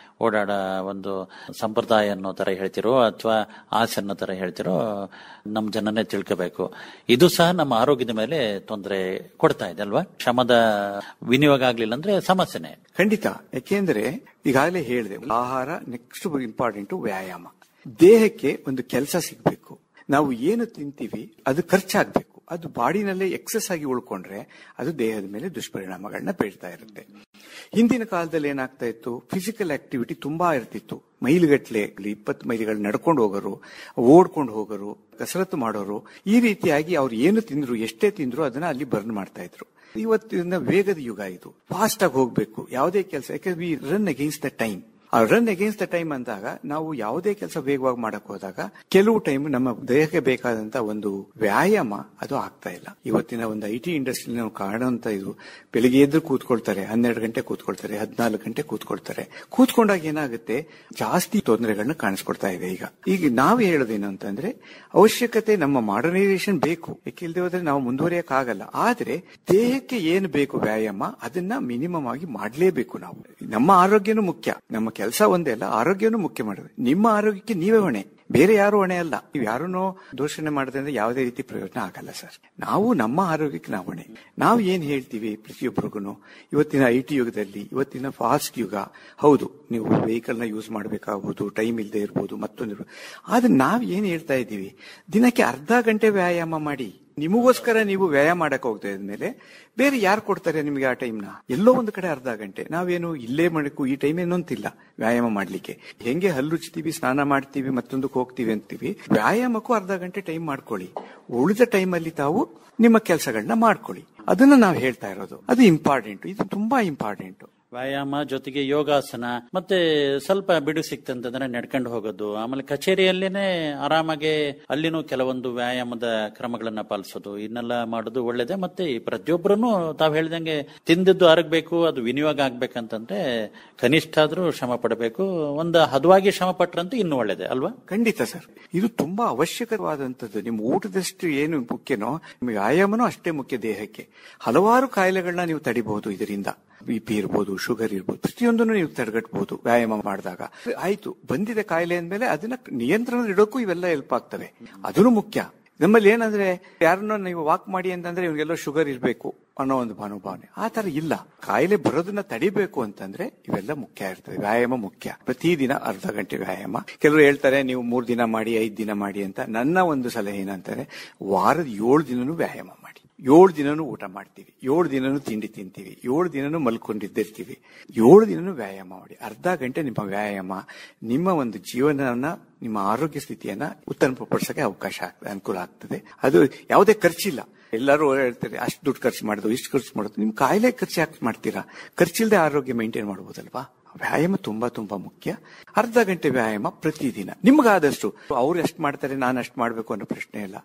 ಓಡಾಡ ಒಂದು ಸಂಪ್ರದಾಯ ಅನ್ನೋ ತರ ಹೇಳ್ತಿರೋ ಅಥವಾ ಆಸೆ ಅನ್ನೋ ತರ ಹೇಳ್ತಿರೋ ನಮ್ ಜನನೇ ತಿಳ್ಕೋಬೇಕು. ಇದು ಸಹ ನಮ್ಮ ಆರೋಗ್ಯದ ಮೇಲೆ ತೊಂದರೆ ಕೊಡ್ತಾ ಇದೆ ಅಲ್ವಾ? ಶ್ರಮದ ವಿನಿಯೋಗ ಆಗ್ಲಿಲ್ಲ ಅಂದ್ರೆ ಸಮಸ್ಯೆನೆ.
ಖಂಡಿತ. ಯಾಕೆಂದ್ರೆ ಈಗಾಗಲೇ ಹೇಳಿದೆ, ಆಹಾರ, ನೆಕ್ಸ್ಟ್ ಇಂಪಾರ್ಟೆಂಟ್ ವ್ಯಾಯಾಮ. ದೇಹಕ್ಕೆ ಒಂದು ಕೆಲಸ ಸಿಗ್ಬೇಕು. ನಾವು ಏನು ತಿಂತೀವಿ ಅದು ಖರ್ಚಾಗ್ಬೇಕು. ಅದು ಬಾಡಿನಲ್ಲೇ ಎಕ್ಸೆಸ್ ಆಗಿ ಉಳ್ಕೊಂಡ್ರೆ ಅದು ದೇಹದ ಮೇಲೆ ದುಷ್ಪರಿಣಾಮಗಳನ್ನ ಬೀಳ್ತಾ ಇರುತ್ತೆ. ಹಿಂದಿನ ಕಾಲದಲ್ಲಿ ಏನಾಗ್ತಾ ಇತ್ತು, ಫಿಸಿಕಲ್ ಆಕ್ಟಿವಿಟಿ ತುಂಬಾ ಇರ್ತಿತ್ತು. ಮೈಲಿಗಟ್ಲೆ 20 ಮೈಲಿಗಳು ನಡ್ಕೊಂಡು ಹೋಗೋರು, ಓಡ್ಕೊಂಡು ಹೋಗೋರು, ಕಸರತ್ತು ಮಾಡೋರು. ಈ ರೀತಿಯಾಗಿ ಅವ್ರು ಏನು ತಿಂದ್ರು, ಎಷ್ಟೇ ತಿಂದ್ರು ಅದನ್ನ ಅಲ್ಲಿ ಬರ್ನ್ ಮಾಡ್ತಾ ಇದ್ರು. ಇವತ್ತಿನ ವೇಗದ ಯುಗ ಇದು. ಫಾಸ್ಟ್ ಆಗಿ ಹೋಗ್ಬೇಕು ಯಾವುದೇ ಕೆಲಸ. ಯಾಕಂದ್ರೆ we run against the time. ಆ ರನ್ ಅಗೇನ್ಸ್ಟ್ ದ ಟೈಮ್ ಅಂದಾಗ ನಾವು ಯಾವುದೇ ಕೆಲಸ ವೇಗವಾಗಿ ಮಾಡಕ್ ಹೋದಾಗ ಕೆಲವು ಟೈಮ್ ನಮ್ಮ ದೇಹಕ್ಕೆ ಬೇಕಾದಂತ ಒಂದು ವ್ಯಾಯಾಮ ಅದು ಆಗ್ತಾ ಇಲ್ಲ. ಇವತ್ತಿನ ಒಂದು IT ಇಂಡಸ್ಟ್ರಿ ನಾವು ಕಾಣುವಂತ ಇದು, ಬೆಳಿಗ್ಗೆ ಎದ್ದು ಕೂತ್ಕೊಳ್ತಾರೆ, 12 ಗಂಟೆ ಕೂತ್ಕೊಳ್ತಾರೆ, 14 ಗಂಟೆ ಕೂತ್ಕೊಳ್ತಾರೆ. ಕೂತ್ಕೊಂಡಾಗ ಏನಾಗುತ್ತೆ, ಜಾಸ್ತಿ ತೊಂದರೆಗಳನ್ನ ಕಾಣಿಸ್ಕೊಡ್ತಾ ಇದೆ. ಈಗ ನಾವು ಹೇಳೋದೇನು ಅಂತಂದ್ರೆ, ಅವಶ್ಯಕತೆ ನಮ್ಮ ಮಾಡರ್ನೈಸೇಷನ್ ಬೇಕು. ಯಾಕಿಲ್ದೆ ಹೋದ್ರೆ ನಾವು ಮುಂದುವರಿಯಕ್ ಆಗಲ್ಲ. ಆದ್ರೆ ದೇಹಕ್ಕೆ ಏನು ಬೇಕು ವ್ಯಾಯಾಮ, ಅದನ್ನ ಮಿನಿಮಮ್ ಆಗಿ ಮಾಡ್ಲೇಬೇಕು. ನಾವು ನಮ್ಮ ಆರೋಗ್ಯನೂ ಮುಖ್ಯ. ನಮ್ಮ ಕೆಲಸ ಒಂದೇ ಅಲ್ಲ, ಆರೋಗ್ಯನೂ ಮುಖ್ಯ ಮಾಡೋದು. ನಿಮ್ಮ ಆರೋಗ್ಯಕ್ಕೆ ನೀವೇ ಹೊಣೆ, ಬೇರೆ ಯಾರು ಹೊಣೆ ಅಲ್ಲ. ನೀವು ಯಾರನ್ನೋ ದೋಷಣೆ ಮಾಡೋದ್ರಿಂದ ಯಾವುದೇ ರೀತಿ ಪ್ರಯೋಜನ ಆಗಲ್ಲ ಸರ್. ನಾವು ನಮ್ಮ ಆರೋಗ್ಯಕ್ಕೆ ನಾವು ಹೊಣೆ. ನಾವು ಏನ್ ಹೇಳ್ತೀವಿ ಪ್ರತಿಯೊಬ್ಬರಿಗೂ, ಇವತ್ತಿನ IT ಯುಗದಲ್ಲಿ, ಇವತ್ತಿನ ಫಾಸ್ಟ್ ಯುಗ, ಹೌದು ನೀವು ವೆಹಿಕಲ್ ನ ಯೂಸ್ ಮಾಡಬೇಕಾಗಬಹುದು, ಟೈಮ್ ಇಲ್ಲದೆ ಇರ್ಬೋದು, ಮತ್ತೊಂದು. ಆದ್ರೆ ನಾವ್ ಏನ್ ಹೇಳ್ತಾ ಇದ್ದೀವಿ, ದಿನಕ್ಕೆ ಅರ್ಧ ಗಂಟೆ ವ್ಯಾಯಾಮ ಮಾಡಿ. ನಿಮಗೋಸ್ಕರ ನೀವು ವ್ಯಾಯಾಮ ಮಾಡಕ್ ಹೋಗ್ತಾ ಇದ್ಮೇಲೆ ಬೇರೆ ಯಾರು ಕೊಡ್ತಾರೆ ನಿಮಗೆ ಆ ಟೈಮ್ನ? ಎಲ್ಲೋ ಒಂದು ಕಡೆ ಅರ್ಧ ಗಂಟೆ ನಾವೇನು ಇಲ್ಲೇ ಮಾಡಬೇಕು, ಈ ಟೈಮ್ ಏನು ಅಂತಿಲ್ಲ ವ್ಯಾಯಾಮ ಮಾಡ್ಲಿಕ್ಕೆ. ಹೆಂಗೆ ಹಲ್ಲುಚ್ತೀವಿ, ಸ್ನಾನ ಮಾಡ್ತೀವಿ, ಮತ್ತೊಂದಕ್ಕೆ ಹೋಗ್ತೀವಿ ಅಂತೀವಿ, ವ್ಯಾಯಾಮಕ್ಕೂ ಅರ್ಧ ಗಂಟೆ ಟೈಮ್ ಮಾಡ್ಕೊಳ್ಳಿ. ಉಳಿದ ಟೈಮ್ ಅಲ್ಲಿ ತಾವು ನಿಮ್ಮ ಕೆಲಸಗಳನ್ನ ಮಾಡ್ಕೊಳ್ಳಿ. ಅದನ್ನ ನಾವು ಹೇಳ್ತಾ ಇರೋದು. ಅದು ಇಂಪಾರ್ಟೆಂಟ್. ಇದು ತುಂಬಾ ಇಂಪಾರ್ಟೆಂಟ್.
ವ್ಯಾಯಾಮ ಜೊತೆಗೆ ಯೋಗಾಸನ, ಮತ್ತೆ ಸ್ವಲ್ಪ ಬಿಡು ಸಿಕ್ತಂತಂದ್ರೆ ನಡ್ಕೊಂಡು ಹೋಗೋದು. ಆಮೇಲೆ ಕಚೇರಿಯಲ್ಲೇನೆ ಆರಾಮಾಗಿ ಅಲ್ಲಿನೂ ಕೆಲವೊಂದು ವ್ಯಾಯಾಮದ ಕ್ರಮಗಳನ್ನ ಪಾಲಿಸೋದು, ಇದನ್ನೆಲ್ಲ ಮಾಡೋದು ಒಳ್ಳೇದೇ. ಮತ್ತೆ ಪ್ರತಿಯೊಬ್ಬರೂ ತಾವ್ ಹೇಳ್ದಂಗೆ ತಿಂದಿದ್ದು ಅರಗಬೇಕು, ಅದು ವಿನಿಯೋಗ ಆಗ್ಬೇಕಂತಂದ್ರೆ ಕನಿಷ್ಠ ಆದ್ರೂ ಶ್ರಮ ಪಡಬೇಕು. ಒಂದು ಹದವಾಗಿ ಶ್ರಮ ಪಟ್ರಂತೂ ಇನ್ನೂ ಒಳ್ಳೇದೇ ಅಲ್ವಾ?
ಖಂಡಿತ ಸರ್, ಇದು ತುಂಬಾ ಅವಶ್ಯಕವಾದಂತದ್ದು. ನಿಮ್ಮ ಊಟದಷ್ಟು ಏನು ಮುಖ್ಯನೋ ನಿಮಗೆ ವ್ಯಾಯಾಮನೂ ಅಷ್ಟೇ ಮುಖ್ಯ. ದೇಹಕ್ಕೆ ಹಲವಾರು ಕಾಯಿಲೆಗಳನ್ನ ನೀವು ತಡಿಬಹುದು ಇದರಿಂದ. BP ಇರ್ಬೋದು, ಶುಗರ್ ಇರ್ಬೋದು, ಪ್ರತಿಯೊಂದನ್ನು ನೀವು ತಡೆಗಟ್ಟಬಹುದು ವ್ಯಾಯಾಮ ಮಾಡಿದಾಗ. ಆಯ್ತು, ಬಂದಿದೆ ಕಾಯಿಲೆ ಅಂದ್ಮೇಲೆ ಅದನ್ನ ನಿಯಂತ್ರಣದಲ್ಲಿ ಇಡೋಕ್ಕೂ ಇವೆಲ್ಲ ಹೆಲ್ಪ್ ಆಗ್ತವೆ. ಅದೂ ಮುಖ್ಯ. ನಮ್ಮಲ್ಲಿ ಏನಂದ್ರೆ, ಯಾರನ್ನೋ ನೀವು ವಾಕ್ ಮಾಡಿ ಅಂತಂದ್ರೆ ಇವ್ರಿಗೆಲ್ಲೋ ಶುಗರ್ ಇರಬೇಕು ಅನ್ನೋ ಒಂದು ಮನೋಭಾವನೆ. ಆ ತರ ಇಲ್ಲ. ಕಾಯಿಲೆ ಬರೋದನ್ನ ತಡಿಬೇಕು ಅಂತಂದ್ರೆ ಇವೆಲ್ಲ ಮುಖ್ಯ ಇರ್ತದೆ. ವ್ಯಾಯಾಮ ಮುಖ್ಯ. ಪ್ರತಿದಿನ ಅರ್ಧ ಗಂಟೆ ವ್ಯಾಯಾಮ. ಕೆಲವರು ಹೇಳ್ತಾರೆ ನೀವು 3 ದಿನ ಮಾಡಿ, 5 ದಿನ ಮಾಡಿ ಅಂತ. ನನ್ನ ಒಂದು ಸಲಹೆ ಏನಂತಾರೆ, ವಾರದ 7 ದಿನನೂ ವ್ಯಾಯಾಮ ಮಾಡಿ. 7 ದಿನನೂ ಊಟ ಮಾಡ್ತೀವಿ, 7 ದಿನನೂ ತಿಂಡಿ ತಿಂತೀವಿ, 7 ದಿನನೂ ಮಲ್ಕೊಂಡಿದ್ದಿರ್ತೀವಿ. 7 ದಿನನೂ ವ್ಯಾಯಾಮ ಮಾಡಿ. ಅರ್ಧ ಗಂಟೆ ನಿಮ್ಮ ವ್ಯಾಯಾಮ ನಿಮ್ಮ ಒಂದು ಜೀವನವನ್ನ, ನಿಮ್ಮ ಆರೋಗ್ಯ ಸ್ಥಿತಿಯನ್ನ ಉತ್ತಮಪಡಿಸಕ್ಕೆ ಅವಕಾಶ ಆಗ್ತದೆ, ಅನುಕೂಲ ಆಗ್ತದೆ. ಅದು ಯಾವುದೇ ಖರ್ಚಿಲ್ಲ. ಎಲ್ಲರೂ ಹೇಳ್ತಾರೆ ಅಷ್ಟು ದುಡ್ಡು ಖರ್ಚು ಮಾಡೋದು, ಇಷ್ಟು ಖರ್ಚು ಮಾಡೋದು. ನಿಮ್ ಕಾಯಿಲೆ ಖರ್ಚು ಯಾಕೆ ಮಾಡ್ತೀರಾ? ಖರ್ಚಿಲ್ಲದೆ ಆರೋಗ್ಯ ಮೇಂಟೈನ್ ಮಾಡಬಹುದಲ್ವಾ? ವ್ಯಾಯಾಮ ತುಂಬಾ ತುಂಬಾ ಮುಖ್ಯ. ಅರ್ಧ ಗಂಟೆ ವ್ಯಾಯಾಮ ಪ್ರತಿದಿನ ನಿಮ್ಗಾದಷ್ಟು. ಅವ್ರು ಎಷ್ಟು ಮಾಡ್ತಾರೆ, ನಾನು ಅಷ್ಟು ಮಾಡ್ಬೇಕು ಅನ್ನೋ ಪ್ರಶ್ನೆ ಇಲ್ಲ.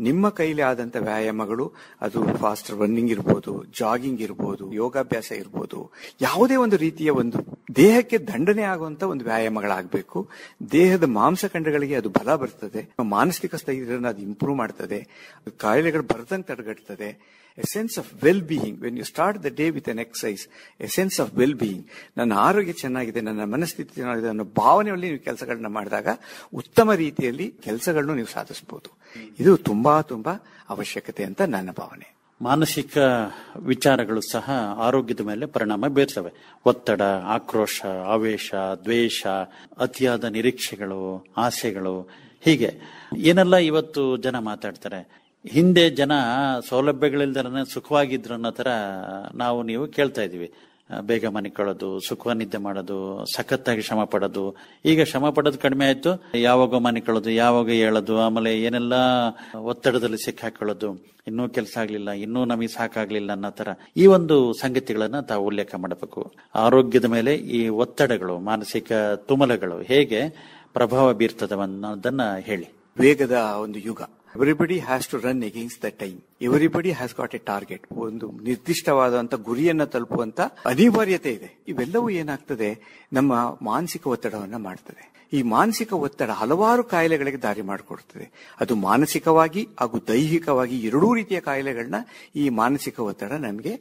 ನಿಮ್ಮ ಕೈಲಿ ಆದಂತ ವ್ಯಾಯಾಮಗಳು, ಅದು ಫಾಸ್ಟ್ ರನ್ನಿಂಗ್ ಇರ್ಬೋದು, ಜಾಗಿಂಗ್ ಇರ್ಬೋದು, ಯೋಗಾಭ್ಯಾಸ ಇರ್ಬೋದು, ಯಾವುದೇ ಒಂದು ರೀತಿಯ ಒಂದು ದೇಹಕ್ಕೆ ದಂಡನೆ ಆಗುವಂತ ಒಂದು ವ್ಯಾಯಾಮಗಳಾಗಬೇಕು. ದೇಹದ ಮಾಂಸಖಂಡಗಳಿಗೆ ಅದು ಬಲ ಬರ್ತದೆ, ಮಾನಸಿಕ ಸ್ಥೈರ್ಯನ ಅದು ಇಂಪ್ರೂವ್ ಮಾಡ್ತದೆ, ಕಾಯಿಲೆಗಳು ಬರದಂಗೆ ತಡೆಗಟ್ಟುತ್ತದೆ. A sense of well-being. When you start the day with an exercise, a sense of well-being. ನನ್ನ ಆರೋಗ್ಯ ಚೆನ್ನಾಗಿದೆ, ನನ್ನ ಮನಸ್ಥಿತಿ ಚೆನ್ನಾಗಿದೆ ಅನ್ನೋ ಭಾವನೆಯಲ್ಲಿ ನೀವು ಕೆಲಸಗಳನ್ನ ಮಾಡಿದಾಗ ಉತ್ತಮ ರೀತಿಯಲ್ಲಿ ಕೆಲಸಗಳನ್ನು ನೀವು ಸಾಧಿಸಬಹುದು. ಇದು ತುಂಬಾ ತುಂಬಾ ಅವಶ್ಯಕತೆ ಅಂತ ನನ್ನ ಭಾವನೆ.
ಮಾನಸಿಕ ವಿಚಾರಗಳು ಸಹ ಆರೋಗ್ಯದ ಮೇಲೆ ಪರಿಣಾಮ ಬೀರ್ತವೆ. ಒತ್ತಡ, ಆಕ್ರೋಶ, ಆವೇಶ, ದ್ವೇಷ, ಅತಿಯಾದ ನಿರೀಕ್ಷೆಗಳು, ಆಸೆಗಳು, ಹೀಗೆ ಏನೆಲ್ಲ ಇವತ್ತು ಜನ ಮಾತಾಡ್ತಾರೆ. ಹಿಂದೆ ಜನ ಸೌಲಭ್ಯಗಳಿಲ್ದರನೆ ಸುಖವಾಗಿದ್ರು ಅನ್ನೋ ತರ ನಾವು ನೀವು ಕೇಳ್ತಾ ಇದೀವಿ. ಬೇಗ ಮನಿಕೊಳ್ಳೋದು, ಸುಖ ನಿದ್ದೆ ಮಾಡೋದು, ಸಖತ್ತಾಗಿ ಶ್ರಮ ಪಡೋದು. ಈಗ ಶ್ರಮ ಪಡೋದು ಕಡಿಮೆ ಆಯ್ತು, ಯಾವಾಗ ಮನಿಕೊಳ್ಳೋದು, ಯಾವಾಗ ಹೇಳೋದು, ಆಮೇಲೆ ಏನೆಲ್ಲ ಒತ್ತಡದಲ್ಲಿ ಸಿಕ್ಕಾಕೊಳ್ಳೋದು, ಇನ್ನೂ ಕೆಲಸ ಆಗ್ಲಿಲ್ಲ, ಇನ್ನೂ ನಮಗೆ ಸಾಕಾಗ್ಲಿಲ್ಲ ಅನ್ನೋ ತರ ಈ ಒಂದು ಸಂಗತಿಗಳನ್ನ ತಾವು ಉಲ್ಲೇಖ ಮಾಡಬೇಕು. ಆರೋಗ್ಯದ ಮೇಲೆ ಈ ಒತ್ತಡಗಳು, ಮಾನಸಿಕ ತುಮಲಗಳು ಹೇಗೆ ಪ್ರಭಾವ ಬೀರ್ತದವ ಅನ್ನೋದನ್ನ ಹೇಳಿ.
ವೇಗದ ಒಂದು ಯುಗ, everybody has to run against the time. Everybody has got a target. ಒಂದು ನಿರ್ದಿಷ್ಟವಾದಂತ ಗುರಿಯನ್ನ ತಲುಪುವಂತ ಅನಿವಾರ್ಯತೆ ಇದೆ. ಇವೆಲ್ಲವೂ ಏನಾಗ್ತದೆ, ನಮ್ಮ ಮಾನಸಿಕ ಒತ್ತಡವನ್ನ ಮಾಡ್ತದೆ. ಈ ಮಾನಸಿಕ ಒತ್ತಡ ಹಲವಾರು ಕಾಯಿಲೆಗಳಿಗೆ ದಾರಿ ಮಾಡಿಕೊಡ್ತದೆ. ಅದು ಮಾನಸಿಕವಾಗಿ ಹಾಗೂ ದೈಹಿಕವಾಗಿ ಎರಡೂ ರೀತಿಯ ಕಾಯಿಲೆಗಳನ್ನ ಈ ಮಾನಸಿಕ ಒತ್ತಡ ನಮಗೆ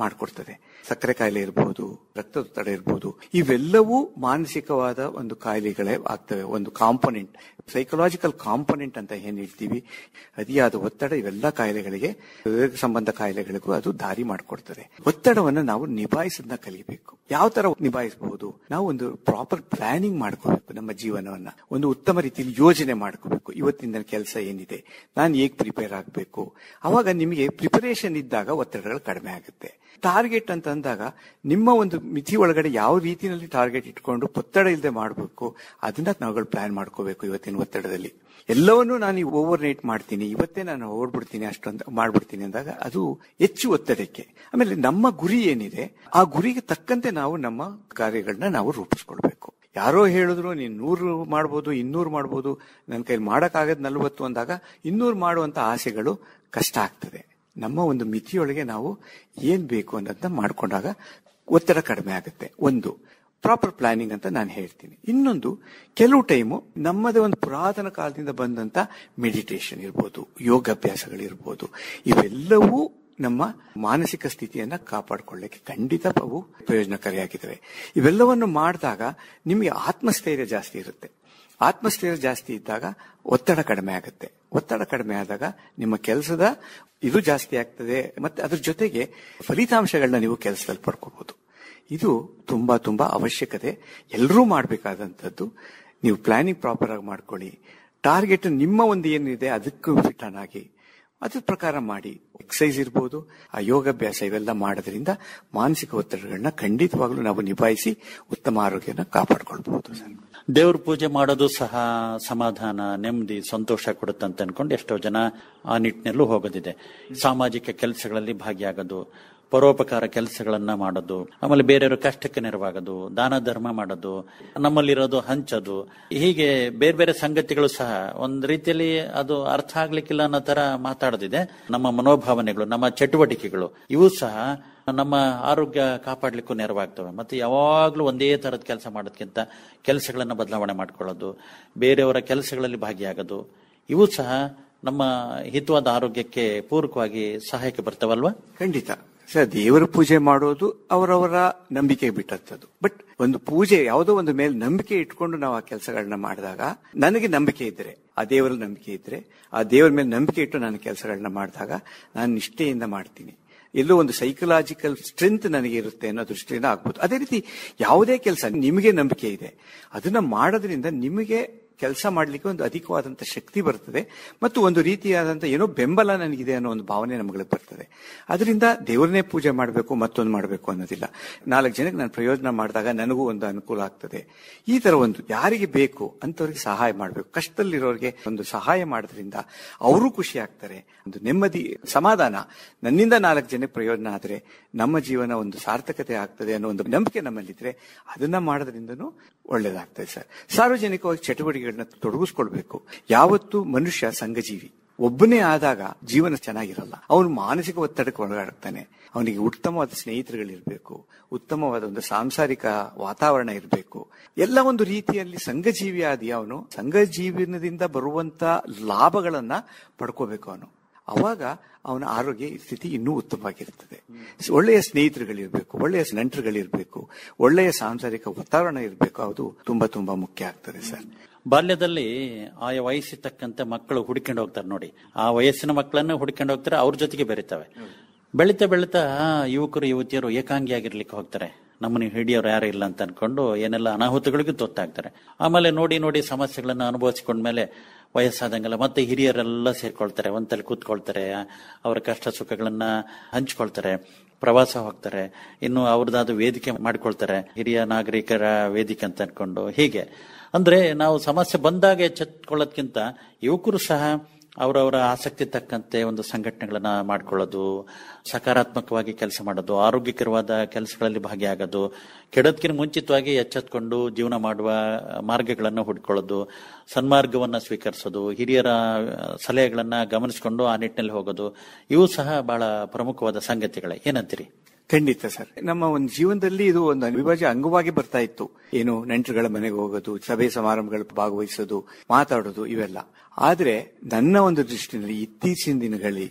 ಮಾಡಿಕೊಡ್ತದೆ. ಸಕ್ಕರೆ ಕಾಯಿಲೆ ಇರಬಹುದು, ರಕ್ತದೊತ್ತಡ ಇರಬಹುದು, ಇವೆಲ್ಲವೂ ಮಾನಸಿಕವಾದ ಒಂದು ಕಾಯಿಲೆಗಳೇ ಆಗ್ತವೆ. ಒಂದು ಕಾಂಪೊನೆಂಟ್, ಸೈಕಲಾಜಿಕಲ್ ಕಾಂಪೊನೆಂಟ್ ಅಂತ ಏನ್ ಹೇಳ್ತೀವಿ, ಅತಿಯಾದ ಒತ್ತಡ ಇವೆಲ್ಲ ಕಾಯಿಲೆಗಳಿಗೆ, ಹೃದಯ ಸಂಬಂಧ ಕಾಯಿಲೆಗಳಿಗೂ ಅದು ದಾರಿ ಮಾಡಿಕೊಡ್ತದೆ. ಒತ್ತಡವನ್ನು ನಾವು ನಿಭಾಯಿಸೋದನ್ನ ಕಲಿಬೇಕು. ಯಾವ ತರ ನಿಭಾಯಿಸಬಹುದು? ನಾವು ಒಂದು ಪ್ರಾಪರ್ ಪ್ಲಾನಿಂಗ್ ಮಾಡ್ಕೋಬೇಕು. ನಮ್ಮ ಜೀವನವನ್ನ ಒಂದು ಉತ್ತಮ ರೀತಿಯಲ್ಲಿ ಯೋಜನೆ ಮಾಡ್ಕೋಬೇಕು. ಇವತ್ತಿನ ಕೆಲಸ ಏನಿದೆ, ನಾನು ಹೇಗೆ ಪ್ರಿಪೇರ್ ಆಗಬೇಕು. ಅವಾಗ ನಿಮಗೆ ಪ್ರಿಪರೇಷನ್ ಇದ್ದಾಗ ಒತ್ತಡಗಳು ಕಡಿಮೆ ಆಗುತ್ತೆ. ಟಾರ್ಗೆಟ್ ಅಂತ ಅಂದಾಗ ನಿಮ್ಮ ಒಂದು ಮಿತಿ ಒಳಗಡೆ ಯಾವ ರೀತಿಯಲ್ಲಿ ಟಾರ್ಗೆಟ್ ಇಟ್ಕೊಂಡು ಒತ್ತಡ ಇಲ್ಲದೆ ಮಾಡಬೇಕು, ಅದನ್ನ ನಾವುಗಳು ಪ್ಲಾನ್ ಮಾಡ್ಕೋಬೇಕು. ಇವತ್ತಿನ ಒತ್ತಡದಲ್ಲಿ ಎಲ್ಲವನ್ನೂ ನಾನು ಓವರ್ ನೈಟ್ ಮಾಡ್ತೀನಿ, ಇವತ್ತೇ ನಾನು ಓಡ್ಬಿಡ್ತೀನಿ, ಅಷ್ಟೊಂದು ಮಾಡ್ಬಿಡ್ತೀನಿ ಅಂದಾಗ ಅದು ಹೆಚ್ಚು ಒತ್ತಡಕ್ಕೆ. ಆಮೇಲೆ ನಮ್ಮ ಗುರಿ ಏನಿದೆ, ಆ ಗುರಿಗೆ ತಕ್ಕಂತೆ ನಾವು ನಮ್ಮ ಕಾರ್ಯಗಳನ್ನ ನಾವು ರೂಪಿಸ್ಕೊಳ್ಬೇಕು. ಯಾರೋ ಹೇಳಿದ್ರು ನೀನ್ 100 ಮಾಡ್ಬೋದು, 200 ಮಾಡ್ಬೋದು, ನನ್ನ ಕೈಲಿ ಮಾಡಕ್ಕಾಗದ್ 40 ಅಂದಾಗ 200 ಮಾಡುವಂತ ಆಸೆಗಳು ಕಷ್ಟ ಆಗ್ತದೆ. ನಮ್ಮ ಒಂದು ಮಿತಿಯೊಳಗೆ ನಾವು ಏನ್ ಬೇಕು ಅನ್ನೋದನ್ನ ಮಾಡ್ಕೊಂಡಾಗ ಒತ್ತಡ ಕಡಿಮೆ ಆಗುತ್ತೆ. ಒಂದು ಪ್ರಾಪರ್ ಪ್ಲಾನಿಂಗ್ ಅಂತ ನಾನು ಹೇಳ್ತೀನಿ. ಇನ್ನೊಂದು, ಕೆಲವು ಟೈಮು ನಮ್ಮದೇ ಒಂದು ಪುರಾತನ ಕಾಲದಿಂದ ಬಂದಂತ ಮೆಡಿಟೇಷನ್ ಇರ್ಬೋದು, ಯೋಗಾಭ್ಯಾಸಗಳಿರ್ಬೋದು, ಇವೆಲ್ಲವೂ ನಮ್ಮ ಮಾನಸಿಕ ಸ್ಥಿತಿಯನ್ನ ಕಾಪಾಡಿಕೊಳ್ಳಕ್ಕೆ ಖಂಡಿತ ಅವು ಪ್ರಯೋಜನಕಾರಿಯಾಗಿದ್ದಾವೆ. ಇವೆಲ್ಲವನ್ನು ಮಾಡಿದಾಗ ನಿಮಗೆ ಆತ್ಮಸ್ಥೈರ್ಯ ಜಾಸ್ತಿ ಇರುತ್ತೆ. ಆತ್ಮಸ್ಥೈರ್ಯ ಜಾಸ್ತಿ ಇದ್ದಾಗ ಒತ್ತಡ ಕಡಿಮೆ ಆಗುತ್ತೆ. ಒತ್ತಡ ಕಡಿಮೆ ಆದಾಗ ನಿಮ್ಮ ಕೆಲಸದ ಇದು ಜಾಸ್ತಿ ಆಗ್ತದೆ, ಮತ್ತೆ ಅದ್ರ ಜೊತೆಗೆ ಫಲಿತಾಂಶಗಳನ್ನ ನೀವು ಕೆಲಸದಲ್ಲಿ ಪಡ್ಕೋಬಹುದು. ಇದು ತುಂಬಾ ತುಂಬಾ ಅವಶ್ಯಕತೆ, ಎಲ್ಲರೂ ಮಾಡಬೇಕಾದಂಥದ್ದು. ನೀವು ಪ್ಲಾನಿಂಗ್ ಪ್ರಾಪರ್ ಆಗಿ ಮಾಡ್ಕೊಳ್ಳಿ. ಟಾರ್ಗೆಟ್ ನಿಮ್ಮ ಒಂದು ಏನಿದೆ ಅದಕ್ಕೂ ಫಿಟ್ ಆಗಿ ಅದ್ರ ಪ್ರಕಾರ ಮಾಡಿ. ಎಕ್ಸಸೈಸ್ ಇರ್ಬೋದು, ಆ ಯೋಗಾಭ್ಯಾಸ ಇವೆಲ್ಲ ಮಾಡೋದ್ರಿಂದ ಮಾನಸಿಕ ಒತ್ತಡಗಳನ್ನ ಖಂಡಿತವಾಗ್ಲೂ ನಾವು ನಿಭಾಯಿಸಿ ಉತ್ತಮ ಆರೋಗ್ಯನ ಕಾಪಾಡ್ಕೊಳ್ಬಹುದು.
ದೇವ್ರ ಪೂಜೆ ಮಾಡೋದು ಸಹ ಸಮಾಧಾನ, ನೆಮ್ಮದಿ, ಸಂತೋಷ ಕೊಡುತ್ತಂತ ಅನ್ಕೊಂಡು ಎಷ್ಟೋ ಜನ ಆ ನಿಟ್ಟಿನಲ್ಲೂ ಹೋಗೋದಿದೆ. ಸಾಮಾಜಿಕ ಕೆಲಸಗಳಲ್ಲಿ ಭಾಗಿಯಾಗೋದು, ಪರೋಪಕಾರ ಕೆಲಸಗಳನ್ನ ಮಾಡೋದು, ಆಮೇಲೆ ಬೇರೆಯವ್ರ ಕಷ್ಟಕ್ಕೆ ನೆರವಾಗೋದು, ದಾನ ಧರ್ಮ ಮಾಡೋದು, ನಮ್ಮಲ್ಲಿರೋದು ಹಂಚೋದು, ಹೀಗೆ ಬೇರೆ ಬೇರೆ ಸಂಗತಿಗಳು ಸಹ ಒಂದ್ ರೀತಿಯಲ್ಲಿ ಅದು ಅರ್ಥ ಆಗ್ಲಿಕ್ಕಿಲ್ಲ ಅನ್ನೋ ತರ ಮಾತಾಡೋದಿದೆ. ನಮ್ಮ ಮನೋಭಾವನೆಗಳು, ನಮ್ಮ ಚಟುವಟಿಕೆಗಳು ಇವು ಸಹ ನಮ್ಮ ಆರೋಗ್ಯ ಕಾಪಾಡ್ಲಿಕ್ಕೂ ನೆರವಾಗ್ತವೆ. ಮತ್ತೆ ಯಾವಾಗ್ಲೂ ಒಂದೇ ತರದ ಕೆಲಸ ಮಾಡೋದಕ್ಕಿಂತ ಕೆಲಸಗಳನ್ನ ಬದಲಾವಣೆ ಮಾಡ್ಕೊಳ್ಳೋದು, ಬೇರೆಯವರ ಕೆಲಸಗಳಲ್ಲಿ ಭಾಗಿಯಾಗೋದು, ಇವು ಸಹ ನಮ್ಮ ಹಿತವಾದ ಆರೋಗ್ಯಕ್ಕೆ ಪೂರಕವಾಗಿ ಸಹಾಯಕ್ಕೆ ಬರ್ತಾವಲ್ವಾ?
ಖಂಡಿತ ಸರ್. ದೇವರ ಪೂಜೆ ಮಾಡೋದು ಅವರವರ ನಂಬಿಕೆ ಬಿಟ್ಟಂಥದ್ದು. ಬಟ್ ಒಂದು ಪೂಜೆ ಯಾವುದೋ ಒಂದು ಮೇಲೆ ನಂಬಿಕೆ ಇಟ್ಕೊಂಡು ನಾವು ಆ ಕೆಲಸಗಳನ್ನ ಮಾಡಿದಾಗ, ನನಗೆ ನಂಬಿಕೆ ಇದ್ರೆ, ಆ ದೇವರ ನಂಬಿಕೆ ಇದ್ರೆ, ಆ ದೇವರ ಮೇಲೆ ನಂಬಿಕೆ ಇಟ್ಟು ನಾನು ಕೆಲಸಗಳನ್ನ ಮಾಡಿದಾಗ ನಾನು ನಿಷ್ಠೆಯಿಂದ ಮಾಡ್ತೀನಿ. ಎಲ್ಲೋ ಒಂದು ಸೈಕಲಾಜಿಕಲ್ ಸ್ಟ್ರೆಂತ್ ನನಗೆ ಇರುತ್ತೆ ಅನ್ನೋ ದೃಷ್ಟಿಯಿಂದ ಆಗ್ಬೋದು. ಅದೇ ರೀತಿ ಯಾವುದೇ ಕೆಲಸ ನಿಮಗೆ ನಂಬಿಕೆ ಇದೆ, ಅದನ್ನ ಮಾಡೋದ್ರಿಂದ ನಿಮಗೆ ಕೆಲಸ ಮಾಡ್ಲಿಕ್ಕೆ ಒಂದು ಅಧಿಕವಾದಂತ ಶಕ್ತಿ ಬರ್ತದೆ, ಮತ್ತು ಒಂದು ರೀತಿಯಾದಂತ ಏನೋ ಬೆಂಬಲ ನನಗಿದೆ ಅನ್ನೋ ಒಂದು ಭಾವನೆ ನಮಗೆ ಬರ್ತದೆ. ಅದರಿಂದ ದೇವರನ್ನೇ ಪೂಜೆ ಮಾಡಬೇಕು, ಮತ್ತೊಂದು ಮಾಡಬೇಕು ಅನ್ನೋದಿಲ್ಲ. 4 ಜನಕ್ಕೆ ನಾನು ಪ್ರಯೋಜನ ಮಾಡಿದಾಗ ನನಗೂ ಒಂದು ಅನುಕೂಲ ಆಗ್ತದೆ. ಈ ತರ ಒಂದು ಯಾರಿಗೆ ಬೇಕು ಅಂತವ್ರಿಗೆ ಸಹಾಯ ಮಾಡಬೇಕು. ಕಷ್ಟದಲ್ಲಿರೋರಿಗೆ ಒಂದು ಸಹಾಯ ಮಾಡೋದ್ರಿಂದ ಅವರು ಖುಷಿ ಆಗ್ತಾರೆ. ಒಂದು ನೆಮ್ಮದಿ, ಸಮಾಧಾನ, ನನ್ನಿಂದ 4 ಜನಕ್ಕೆ ಪ್ರಯೋಜನ ಆದ್ರೆ ನಮ್ಮ ಜೀವನ ಒಂದು ಸಾರ್ಥಕತೆ ಆಗ್ತದೆ ಅನ್ನೋ ಒಂದು ನಂಬಿಕೆ ನಮ್ಮಲ್ಲಿದ್ರೆ ಅದನ್ನ ಮಾಡೋದ್ರಿಂದನೂ ಒಳ್ಳೇದಾಗ್ತದೆ ಸರ್. ಸಾರ್ವಜನಿಕವಾಗಿ ಚಟುವಟಿಕೆಗಳನ್ನ ತೊಡಗಿಸ್ಕೊಳ್ಬೇಕು. ಯಾವತ್ತು ಮನುಷ್ಯ ಸಂಘಜೀವಿ, ಒಬ್ಬನೇ ಆದಾಗ ಜೀವನ ಚೆನ್ನಾಗಿರಲ್ಲ. ಅವನು ಮಾನಸಿಕ ಒತ್ತಡಕ್ಕೆ ಒಳಗಾಡ್ತಾನೆ. ಅವನಿಗೆ ಉತ್ತಮವಾದ ಸ್ನೇಹಿತರುಗಳಿರ್ಬೇಕು, ಉತ್ತಮವಾದ ಒಂದು ಸಾಂಸಾರಿಕ ವಾತಾವರಣ ಇರಬೇಕು. ಎಲ್ಲ ಒಂದು ರೀತಿಯಲ್ಲಿ ಸಂಘಜೀವಿ ಆದಿ ಅವನು ಸಂಘಜೀವನದಿಂದ ಬರುವಂತ ಲಾಭಗಳನ್ನ ಪಡ್ಕೋಬೇಕು. ಅವಾಗ ಅವನ ಆರೋಗ್ಯ ಸ್ಥಿತಿ ಇನ್ನೂ ಉತ್ತಮವಾಗಿರ್ತದೆ. ಒಳ್ಳೆಯ ಸ್ನೇಹಿತರುಗಳಿರ್ಬೇಕು, ಒಳ್ಳೆಯ ನೆಂಟರುಗಳಿರ್ಬೇಕು, ಒಳ್ಳೆಯ ಸಾಂಸಾರಿಕ ವಾತಾವರಣ ಇರಬೇಕು. ಅದು ತುಂಬಾ ತುಂಬಾ ಮುಖ್ಯ ಆಗ್ತದೆ ಸರ್.
ಬಾಲ್ಯದಲ್ಲಿ ಆಯಾ ವಯಸ್ಸಿಗೆ ತಕ್ಕಂತೆ ಮಕ್ಕಳು ಹುಡ್ಕೊಂಡು ಹೋಗ್ತಾರೆ ನೋಡಿ. ಆ ವಯಸ್ಸಿನ ಮಕ್ಕಳನ್ನ ಹುಡ್ಕೊಂಡು ಹೋಗ್ತಾರೆ, ಅವ್ರ ಜೊತೆಗೆ ಬೆರೀತವೆ. ಬೆಳೀತಾ ಬೆಳೀತಾ ಯುವಕರು ಯುವತಿಯರು ಏಕಾಂಗಿಯಾಗಿರ್ಲಿಕ್ಕೆ ಹೋಗ್ತಾರೆ. ನಮ್ಮನ್ನು ಹಿಡಿಯೋರು ಯಾರು ಇಲ್ಲ ಅಂತ ಅನ್ಕೊಂಡು ಏನೆಲ್ಲ ಅನಾಹುತಗಳಿಗೂ ತೊತ್ತಾಗ್ತಾರೆ. ಆಮೇಲೆ ನೋಡಿ ನೋಡಿ ಸಮಸ್ಯೆಗಳನ್ನ ಅನುಭವಿಸಿಕೊಂಡ್ಮೇಲೆ ವಯಸ್ಸಾದಂಗೆಲ್ಲ ಮತ್ತೆ ಹಿರಿಯರೆಲ್ಲ ಸೇರ್ಕೊಳ್ತಾರೆ, ಒಂದಲ್ಲಿ ಕೂತ್ಕೊಳ್ತಾರೆ, ಅವರ ಕಷ್ಟ ಸುಖಗಳನ್ನ ಹಂಚ್ಕೊಳ್ತಾರೆ, ಪ್ರವಾಸ ಹೋಗ್ತಾರೆ, ಇನ್ನು ಅವ್ರದ್ದಾದ ವೇದಿಕೆ ಮಾಡ್ಕೊಳ್ತಾರೆ, ಹಿರಿಯ ನಾಗರಿಕರ ವೇದಿಕೆ ಅಂತ ಅನ್ಕೊಂಡು. ಹೀಗೆ ಅಂದ್ರೆ ನಾವು ಸಮಸ್ಯೆ ಬಂದಾಗ ಎಚ್ಚೆತ್ಕೊಳ್ಳೋದ್ಕಿಂತ ಯುವಕರು ಸಹ ಅವರವರ ಆಸಕ್ತಿ ತಕ್ಕಂತೆ ಒಂದು ಸಂಘಟನೆಗಳನ್ನ ಮಾಡ್ಕೊಳ್ಳೋದು, ಸಕಾರಾತ್ಮಕವಾಗಿ ಕೆಲಸ ಮಾಡೋದು, ಆರೋಗ್ಯಕರವಾದ ಕೆಲಸಗಳಲ್ಲಿ ಭಾಗಿಯಾಗೋದು, ಕೆಡೋದಕ್ಕಿಂತ ಮುಂಚಿತವಾಗಿ ಎಚ್ಚೆತ್ಕೊಂಡು ಜೀವನ ಮಾಡುವ ಮಾರ್ಗಗಳನ್ನು ಹುಡ್ಕೊಳ್ಳೋದು, ಸನ್ಮಾರ್ಗವನ್ನ ಸ್ವೀಕರಿಸೋದು, ಹಿರಿಯರ ಸಲಹೆಗಳನ್ನ ಗಮನಿಸಿಕೊಂಡು ಆ ನಿಟ್ಟಿನಲ್ಲಿ ಹೋಗೋದು, ಇವು ಸಹ ಬಹಳ ಪ್ರಮುಖವಾದ ಸಂಗತಿಗಳೇ. ಏನಂತೀರಿ?
ಖಂಡಿತ ಸರ್. ನಮ್ಮ ಒಂದು ಜೀವನದಲ್ಲಿ ಇದು ಒಂದು ಅವಿಭಾಜ್ಯ ಅಂಗವಾಗಿ ಬರ್ತಾ ಇತ್ತು. ಏನು, ನೆಂಟರುಗಳ ಮನೆಗೆ ಹೋಗೋದು, ಸಭೆ ಸಮಾರಂಭಗಳು ಭಾಗವಹಿಸೋದು, ಮಾತಾಡೋದು, ಇವೆಲ್ಲ. ಆದ್ರೆ ನನ್ನ ಒಂದು ದೃಷ್ಟಿನಲ್ಲಿ ಇತ್ತೀಚಿನ ದಿನಗಳಲ್ಲಿ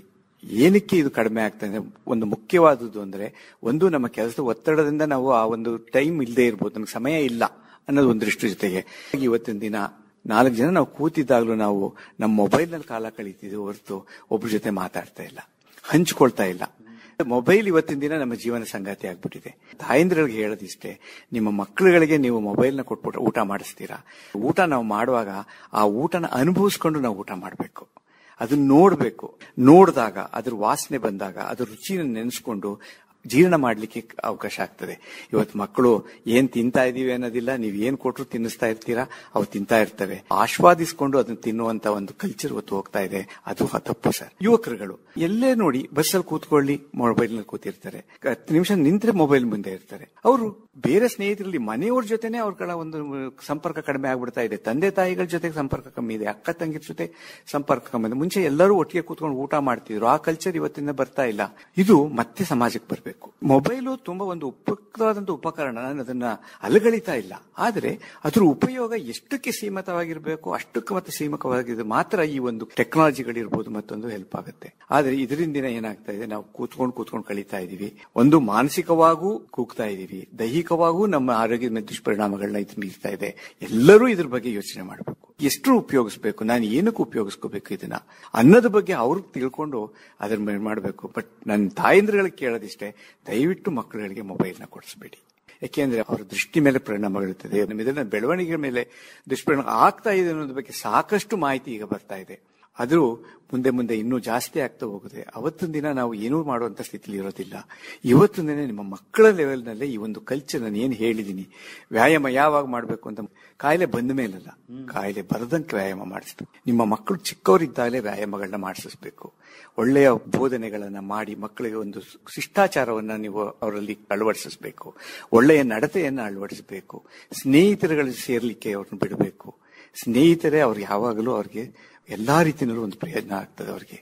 ಏನಕ್ಕೆ ಇದು ಕಡಿಮೆ ಆಗ್ತದೆ, ಒಂದು ಮುಖ್ಯವಾದದ್ದು ಅಂದ್ರೆ, ಒಂದು ನಮ್ಮ ಕೆಲಸದ ಒತ್ತಡದಿಂದ ನಾವು ಆ ಒಂದು ಟೈಮ್ ಇಲ್ಲದೆ ಇರ್ಬೋದು, ನಮ್ಗೆ ಸಮಯ ಇಲ್ಲ ಅನ್ನೋದು ಒಂದು ದೃಷ್ಟಿ. ಜೊತೆಗೆ ಇವತ್ತಿನ ದಿನ 4 ಜನ ನಾವು ಕೂತಿದ್ದಾಗಲೂ ನಾವು ನಮ್ಮ ಮೊಬೈಲ್ ನಲ್ಲಿ ಕಾಲ ಕಳೀತಿದ್ವಿ ಹೊರತು ಒಬ್ರ ಜೊತೆ ಮಾತಾಡ್ತಾ ಇಲ್ಲ, ಹಂಚ್ಕೊಳ್ತಾ ಇಲ್ಲ. ಮೊಬೈಲ್ ಇವತ್ತಿನ ದಿನ ನಮ್ಮ ಜೀವನ ಸಂಗಾತಿ ಆಗ್ಬಿಟ್ಟಿದೆ. ತಾಯಂದ್ರಿಗೆ ಹೇಳೋದಿಷ್ಟೇ, ನಿಮ್ಮ ಮಕ್ಕಳುಗಳಿಗೆ ನೀವು ಮೊಬೈಲ್ನ ಕೊಟ್ಬಿಟ್ಟು ಊಟ ಮಾಡಿಸ್ತೀರಾ, ಊಟ ನಾವು ಮಾಡುವಾಗ ಆ ಊಟನ ಅನುಭವಿಸ್ಕೊಂಡು ನಾವು ಊಟ ಮಾಡಬೇಕು, ಅದನ್ನ ನೋಡ್ಬೇಕು. ನೋಡಿದಾಗ ಅದ್ರ ವಾಸನೆ ಬಂದಾಗ ಅದ್ರ ರುಚಿನ ನೆನೆಸ್ಕೊಂಡು ಜೀರ್ಣ ಮಾಡ್ಲಿಕ್ಕೆ ಅವಕಾಶ ಆಗ್ತದೆ. ಇವತ್ತು ಮಕ್ಕಳು ಏನ್ ತಿಂತಾ ಇದೀವಿ ಅನ್ನೋದಿಲ್ಲ, ನೀವ್ ಏನ್ ಕೊಟ್ರು ತಿನ್ನಿಸ್ತಾ ಇರ್ತೀರಾ, ಅವು ತಿಂತಾ ಇರ್ತವೆ. ಆಸ್ವಾದಿಸ್ಕೊಂಡು ಅದನ್ನ ತಿನ್ನುವಂತ ಒಂದು ಕಲ್ಚರ್ ಇವತ್ತು ಹೋಗ್ತಾ ಇದೆ. ಅದು ತಪ್ಪು ಸರ್. ಯುವಕರುಗಳು ಎಲ್ಲೇ ನೋಡಿ ಬಸ್ಸಲ್ಲಿ ಕೂತ್ಕೊಳ್ಳಿ, ಮೊಬೈಲ್ ನಲ್ಲಿ ಕೂತಿರ್ತಾರೆ, 10 ನಿಮಿಷ ನಿಂತ್ರೆ ಮೊಬೈಲ್ ಮುಂದೆ ಇರ್ತಾರೆ. ಅವರು ಬೇರೆ ಸ್ನೇಹಿತರಲ್ಲಿ ಮನೆಯವ್ರ ಜೊತೆನೆ ಅವ್ರ ಒಂದು ಸಂಪರ್ಕ ಕಡಿಮೆ ಆಗ್ಬಿಡ್ತಾ ಇದೆ. ತಂದೆ ತಾಯಿಗಳ ಜೊತೆಗೆ ಸಂಪರ್ಕ ಕಮ್ಮಿ ಇದೆ, ಅಕ್ಕ ತಂಗಿರ ಜೊತೆ ಸಂಪರ್ಕ ಕಮ್ಮಿ ಇದೆ. ಮುಂಚೆ ಎಲ್ಲರೂ ಒಟ್ಟಿಗೆ ಕೂತ್ಕೊಂಡು ಊಟ ಮಾಡ್ತಿದ್ರು, ಆ ಕಲ್ಚರ್ ಇವತ್ತಿಂದ ಬರ್ತಾ ಇಲ್ಲ. ಇದು ಮತ್ತೆ ಸಮಾಜಕ್ಕೆ ಬರ್ಬೇಕು. ಮೊಬೈಲು ತುಂಬಾ ಒಂದು ಉಪಯುಕ್ತವಾದಂತಹ ಉಪಕರಣ, ನಾನು ಅದನ್ನ ಅಲಗಳಿತಾ ಇಲ್ಲ. ಆದ್ರೆ ಅದ್ರ ಉಪಯೋಗ ಎಷ್ಟಕ್ಕೆ ಸೀಮಿತವಾಗಿರ್ಬೇಕು ಅಷ್ಟಕ್ಕೆ ಮತ್ತೆ ಸೀಮಿತವಾಗಿದ್ರೆ ಮಾತ್ರ ಈ ಒಂದು ಟೆಕ್ನಾಲಜಿಗಳಿರ್ಬೋದು ಮತ್ತೊಂದು ಹೆಲ್ಪ್ ಆಗುತ್ತೆ. ಆದ್ರೆ ಇದರಿಂದ ಏನಾಗ್ತಾ ಇದೆ, ನಾವು ಕೂತ್ಕೊಂಡು ಕಳೀತಾ ಇದೀವಿ. ಒಂದು ಮಾನಸಿಕವಾಗೂ ಕೂಗ್ತಾ ಇದೀವಿ, ದೈಹಿಕವಾಗೂ ನಮ್ಮ ಆರೋಗ್ಯದ ಮೇಲೆ ದುಷ್ಪರಿಣಾಮಗಳನ್ನ ಇದು ಬೀರ್ತಾ ಇದೆ. ಎಲ್ಲರೂ ಇದ್ರ ಬಗ್ಗೆ ಯೋಚನೆ ಮಾಡಬೇಕು. ಎಷ್ಟು ಉಪಯೋಗಿಸ್ಬೇಕು, ನಾನು ಏನಕ್ಕೆ ಉಪಯೋಗಿಸ್ಕೋಬೇಕು ಇದನ್ನ ಅನ್ನೋದ್ರ ಬಗ್ಗೆ ಅವ್ರಿಗೆ ತಿಳ್ಕೊಂಡು ಅದ್ರ ಮೇಲೆ ಮಾಡಬೇಕು. ಬಟ್ ನನ್ನ ತಾಯಂದ್ರಗಳಿಗೆ ಕೇಳೋದಿಷ್ಟೇ, ದಯವಿಟ್ಟು ಮಕ್ಕಳುಗಳಿಗೆ ಮೊಬೈಲ್ನ ಕೊಡಿಸ್ಬೇಡಿ. ಯಾಕೆಂದ್ರೆ ಅವರ ದೃಷ್ಟಿ ಮೇಲೆ ಪರಿಣಾಮಗಳಿರ್ತದೆ, ಇದನ್ನ ಬೆಳವಣಿಗೆ ಮೇಲೆ ದುಷ್ಪರಿಣಾಮ ಆಗ್ತಾ ಇದೆ ಅನ್ನೋದ್ರ ಬಗ್ಗೆ ಸಾಕಷ್ಟು ಮಾಹಿತಿ ಈಗ ಬರ್ತಾ ಇದೆ. ಅದು ಮುಂದೆ ಇನ್ನೂ ಜಾಸ್ತಿ ಆಗ್ತಾ ಹೋಗುತ್ತೆ. ಅವತ್ತಿನ ದಿನ ನಾವು ಏನೂ ಮಾಡುವಂತ ಸ್ಥಿತಿಲಿ ಇರೋದಿಲ್ಲ. ಇವತ್ತಿನ ದಿನ ನಿಮ್ಮ ಮಕ್ಕಳ ಲೆವೆಲ್ನಲ್ಲೇ ಈ ಒಂದು ಕಲ್ಚರ್ ನಾನು ಏನ್ ಹೇಳಿದೀನಿ, ವ್ಯಾಯಾಮ ಯಾವಾಗ ಮಾಡ್ಬೇಕು ಅಂತ, ಕಾಯಿಲೆ ಬಂದ ಮೇಲಲ್ಲ, ಕಾಯಿಲೆ ಬರದಂತೆ ವ್ಯಾಯಾಮ ಮಾಡಿಸ್ಬೇಕು. ನಿಮ್ಮ ಮಕ್ಕಳು ಚಿಕ್ಕವರಿದ್ದಾಗಲೇ ವ್ಯಾಯಾಮಗಳನ್ನ ಮಾಡಿಸಬೇಕು. ಒಳ್ಳೆಯ ಬೋಧನೆಗಳನ್ನ ಮಾಡಿ ಮಕ್ಕಳಿಗೆ ಒಂದು ಶಿಷ್ಟಾಚಾರವನ್ನ ನೀವು ಅವರಲ್ಲಿ ಅಳವಡಿಸಬೇಕು. ಒಳ್ಳೆಯ ನಡತೆಯನ್ನ ಅಳವಡಿಸಬೇಕು. ಸ್ನೇಹಿತರುಗಳು ಸೇರ್ಲಿಕ್ಕೆ ಅವ್ರನ್ನ ಬಿಡಬೇಕು. ಸ್ನೇಹಿತರೇ ಅವ್ರಿಗೆ ಯಾವಾಗಲೂ ಅವ್ರಿಗೆ ಎಲ್ಲಾ ರೀತಿಯಲ್ಲೂ ಒಂದು ಪ್ರಯೋಜನ ಆಗ್ತದೆ ಅವ್ರಿಗೆ.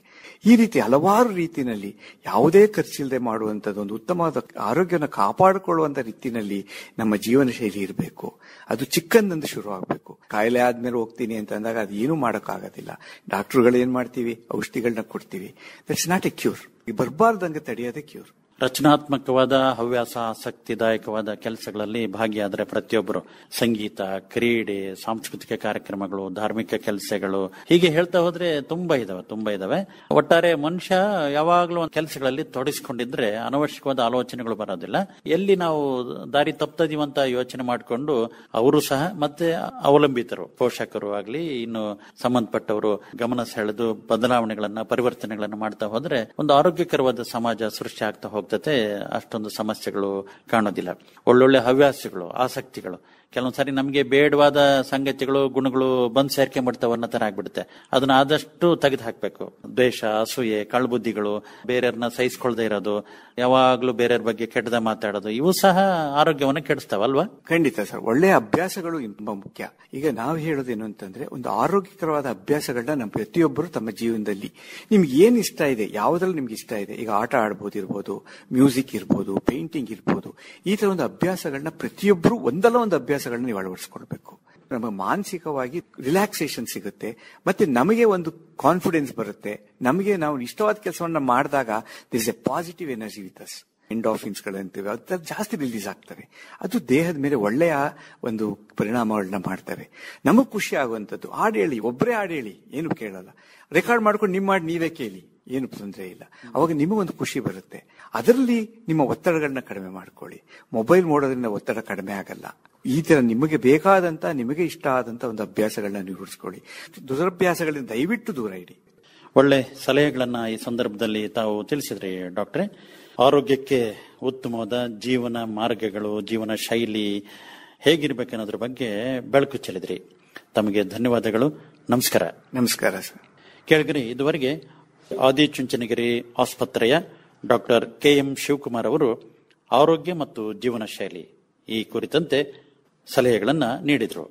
ಈ ರೀತಿ ಹಲವಾರು ರೀತಿಯಲ್ಲಿ ಯಾವುದೇ ಖರ್ಚಿಲ್ಲದೆ ಮಾಡುವಂತದ್ದು ಒಂದು ಉತ್ತಮವಾದ ಆರೋಗ್ಯನ ಕಾಪಾಡಿಕೊಳ್ಳುವಂತ ರೀತಿಯಲ್ಲಿ ನಮ್ಮ ಜೀವನ ಶೈಲಿ ಇರಬೇಕು. ಅದು ಚಿಕ್ಕಂದಿಂದ ಶುರು ಆಗ್ಬೇಕು. ಕಾಯಿಲೆ ಆದ್ಮೇಲೆ ಹೋಗ್ತೀನಿ ಅಂತ ಅಂದಾಗ ಅದು ಏನೂ ಮಾಡೋಕ್ಕಾಗೋದಿಲ್ಲ. ಡಾಕ್ಟರ್ಗಳು ಏನ್ ಮಾಡ್ತೀವಿ, ಔಷಧಿಗಳನ್ನ ಕೊಡ್ತೀವಿ. That's not A cure. ಈ ಬರಬಾರ್ದಂಗೆ ತಡೆಯೋದೇ ಕ್ಯೂರ್.
ರಚನಾತ್ಮಕವಾದ ಹವ್ಯಾಸ, ಆಸಕ್ತಿದಾಯಕವಾದ ಕೆಲಸಗಳಲ್ಲಿ ಭಾಗಿಯಾದರೆ ಪ್ರತಿಯೊಬ್ಬರು ಸಂಗೀತ, ಕ್ರೀಡೆ, ಸಾಂಸ್ಕೃತಿಕ ಕಾರ್ಯಕ್ರಮಗಳು, ಧಾರ್ಮಿಕ ಕೆಲಸಗಳು, ಹೀಗೆ ಹೇಳ್ತಾ ಹೋದ್ರೆ ತುಂಬಾ ಇದಾವೆ. ಒಟ್ಟಾರೆ ಮನುಷ್ಯ ಯಾವಾಗ್ಲೂ ಕೆಲಸಗಳಲ್ಲಿ ತೊಡಗಿಸಿಕೊಂಡಿದ್ರೆ ಅನವಶ್ಯಕವಾದ ಆಲೋಚನೆಗಳು ಬರೋದಿಲ್ಲ. ಎಲ್ಲಿ ನಾವು ದಾರಿ ತಪ್ತದೀವಂತ ಯೋಚನೆ ಮಾಡಿಕೊಂಡು ಅವರು ಸಹ ಮತ್ತೆ ಅವಲಂಬಿತರು, ಪೋಷಕರು ಆಗ್ಲಿ ಇನ್ನು ಸಂಬಂಧಪಟ್ಟವರು ಗಮನ ಸೆಳೆದು ಬದಲಾವಣೆಗಳನ್ನ, ಪರಿವರ್ತನೆಗಳನ್ನ ಮಾಡ್ತಾ ಹೋದ್ರೆ ಒಂದು ಆರೋಗ್ಯಕರವಾದ ಸಮಾಜ ಸೃಷ್ಟಿ ಆಗ್ತಾ ಹೋಗ್ತದೆ. ಅಷ್ಟೊಂದು ಸಮಸ್ಯೆಗಳು ಕಾಣೋದಿಲ್ಲ. ಒಳ್ಳೊಳ್ಳೆ ಹವ್ಯಾಸಗಳು, ಆಸಕ್ತಿಗಳು, ಕೆಲವೊಂದ್ಸರಿ ನಮಗೆ ಬೇಡವಾದ ಸಂಗತಿಗಳು, ಗುಣಗಳು ಬಂದ್ ಸೇರ್ಕೊಂಡ್ಬಿಡ್ತಾವ ಅನ್ನೋ ತರ ಆಗ್ಬಿಡುತ್ತೆ. ಅದನ್ನ ಆದಷ್ಟು ತೆಗೆದು ಹಾಕ್ಬೇಕು. ದ್ವೇಷ, ಅಸೂಯೆ, ಕಳ್ಬುದ್ಧಿಗಳು, ಬೇರೆಯವ್ರನ್ನ ಸಹಿಸ್ಕೊಳ್ದೇ ಇರೋದು, ಯಾವಾಗ್ಲೂ ಬೇರೆಯವ್ರ ಬಗ್ಗೆ ಕೆಟ್ಟದ ಮಾತಾಡೋದು, ಇವು ಸಹ ಆರೋಗ್ಯವನ್ನು ಕೆಡಿಸ್ತಾವಲ್ವಾ?
ಖಂಡಿತ ಸರ್. ಒಳ್ಳೆಯ ಅಭ್ಯಾಸಗಳು ತುಂಬಾ ಮುಖ್ಯ. ಈಗ ನಾವು ಹೇಳೋದೇನು ಅಂತಂದ್ರೆ, ಒಂದು ಆರೋಗ್ಯಕರವಾದ ಅಭ್ಯಾಸಗಳನ್ನ ನಮ್ಮ ಪ್ರತಿಯೊಬ್ಬರು ತಮ್ಮ ಜೀವನದಲ್ಲಿ ನಿಮ್ಗೆ ಏನ್ ಇಷ್ಟ ಇದೆ, ಯಾವ್ದ್ರಲ್ಲಿ ನಿಮ್ಗೆ ಇಷ್ಟ ಇದೆ, ಈಗ ಆಟ ಆಡ್ಬೋದಿರ್ಬೋದು, ಮ್ಯೂಸಿಕ್ ಇರ್ಬೋದು, ಪೇಂಟಿಂಗ್ ಇರ್ಬೋದು, ಈ ತರ ಒಂದು ಅಭ್ಯಾಸಗಳನ್ನ ಪ್ರತಿಯೊಬ್ಬರು ಒಂದಲ್ಲ ಒಂದು ಅಭ್ಯಾಸಗಳನ್ನ ನೀವು ಅಳವಡಿಸ್ಕೊಳ್ಬೇಕು. ನಮಗೆ ಮಾನಸಿಕವಾಗಿ ರಿಲ್ಯಾಕ್ಸೇಷನ್ ಸಿಗುತ್ತೆ, ಮತ್ತೆ ನಮಗೆ ಒಂದು ಕಾನ್ಫಿಡೆನ್ಸ್ ಬರುತ್ತೆ. ನಮಗೆ ನಾವು ಇಷ್ಟವಾದ ಕೆಲಸವನ್ನ ಮಾಡಿದಾಗ this is a positive energy with us. Endorphins ಗಳಂತೀವಿ, ಅದು ಜಾಸ್ತಿ ರಿಲೀಸ್ ಆಗ್ತವೆ. ಅದು ದೇಹದ ಮೇಲೆ ಒಳ್ಳೆಯ ಒಂದು ಪರಿಣಾಮಗಳನ್ನ ಮಾಡ್ತವೆ. ನಮಗ್ ಖುಷಿ ಆಗುವಂಥದ್ದು. ಹಾಡು ಹೇಳಿ, ಒಬ್ಬರೇ ಹಾಡು ಹೇಳಿ, ಏನು ಕೇಳಲ್ಲ. ರೆಕಾರ್ಡ್ ಮಾಡ್ಕೊಂಡು ನಿಮ್ಮ ಹಾಡು ನೀವೇ ಕೇಳಿ, ಏನು ತೊಂದರೆ ಇಲ್ಲ. ಅವಾಗ ನಿಮಗೊಂದು ಖುಷಿ ಬರುತ್ತೆ. ಅದರಲ್ಲಿ ನಿಮ್ಮ ಒತ್ತಡಗಳನ್ನ ಕಡಿಮೆ ಮಾಡ್ಕೊಳ್ಳಿ. ಮೊಬೈಲ್ ನೋಡೋದ್ರಿಂದ ಒತ್ತಡ ಕಡಿಮೆ ಆಗಲ್ಲ. ಈ ತರ ನಿಮಗೆ ಬೇಕಾದಂತ, ನಿಮಗೆ ಇಷ್ಟ ಆದಂತ ಒಂದು ಅಭ್ಯಾಸಗಳನ್ನ ನೀವು ರೂಢಿಸ್ಕೊಳ್ಳಿ. ದುರಭ್ಯಾಸಗಳಿಂದ ದಯವಿಟ್ಟು ದೂರ ಇಡಿ.
ಒಳ್ಳೆ ಸಲಹೆಗಳನ್ನ ಈ ಸಂದರ್ಭದಲ್ಲಿ ತಾವು ತಿಳಿಸಿದ್ರಿ ಡಾಕ್ಟ್ರೆ. ಆರೋಗ್ಯಕ್ಕೆ ಉತ್ತಮವಾದ ಜೀವನ ಮಾರ್ಗಗಳು, ಜೀವನ ಶೈಲಿ ಹೇಗಿರ್ಬೇಕನ್ನೋದ್ರ ಬಗ್ಗೆ ಬೆಳಕು ಚೆಲ್ಲಿದ್ರಿ. ತಮಗೆ ಧನ್ಯವಾದಗಳು. ನಮಸ್ಕಾರ.
ನಮಸ್ಕಾರ ಸರ್.
ಕೇಳಿದ್ರಿ, ಇದುವರೆಗೆ ಆದಿಚುಂಚನಗಿರಿ ಆಸ್ಪತ್ರೆಯ ಡಾಕ್ಟರ್ KM ಶಿವಕುಮಾರ್ ಅವರು ಆರೋಗ್ಯ ಮತ್ತು ಜೀವನ ಶೈಲಿ ಈ ಕುರಿತಂತೆ ಸಲಹೆಗಳನ್ನು ನೀಡಿದರು.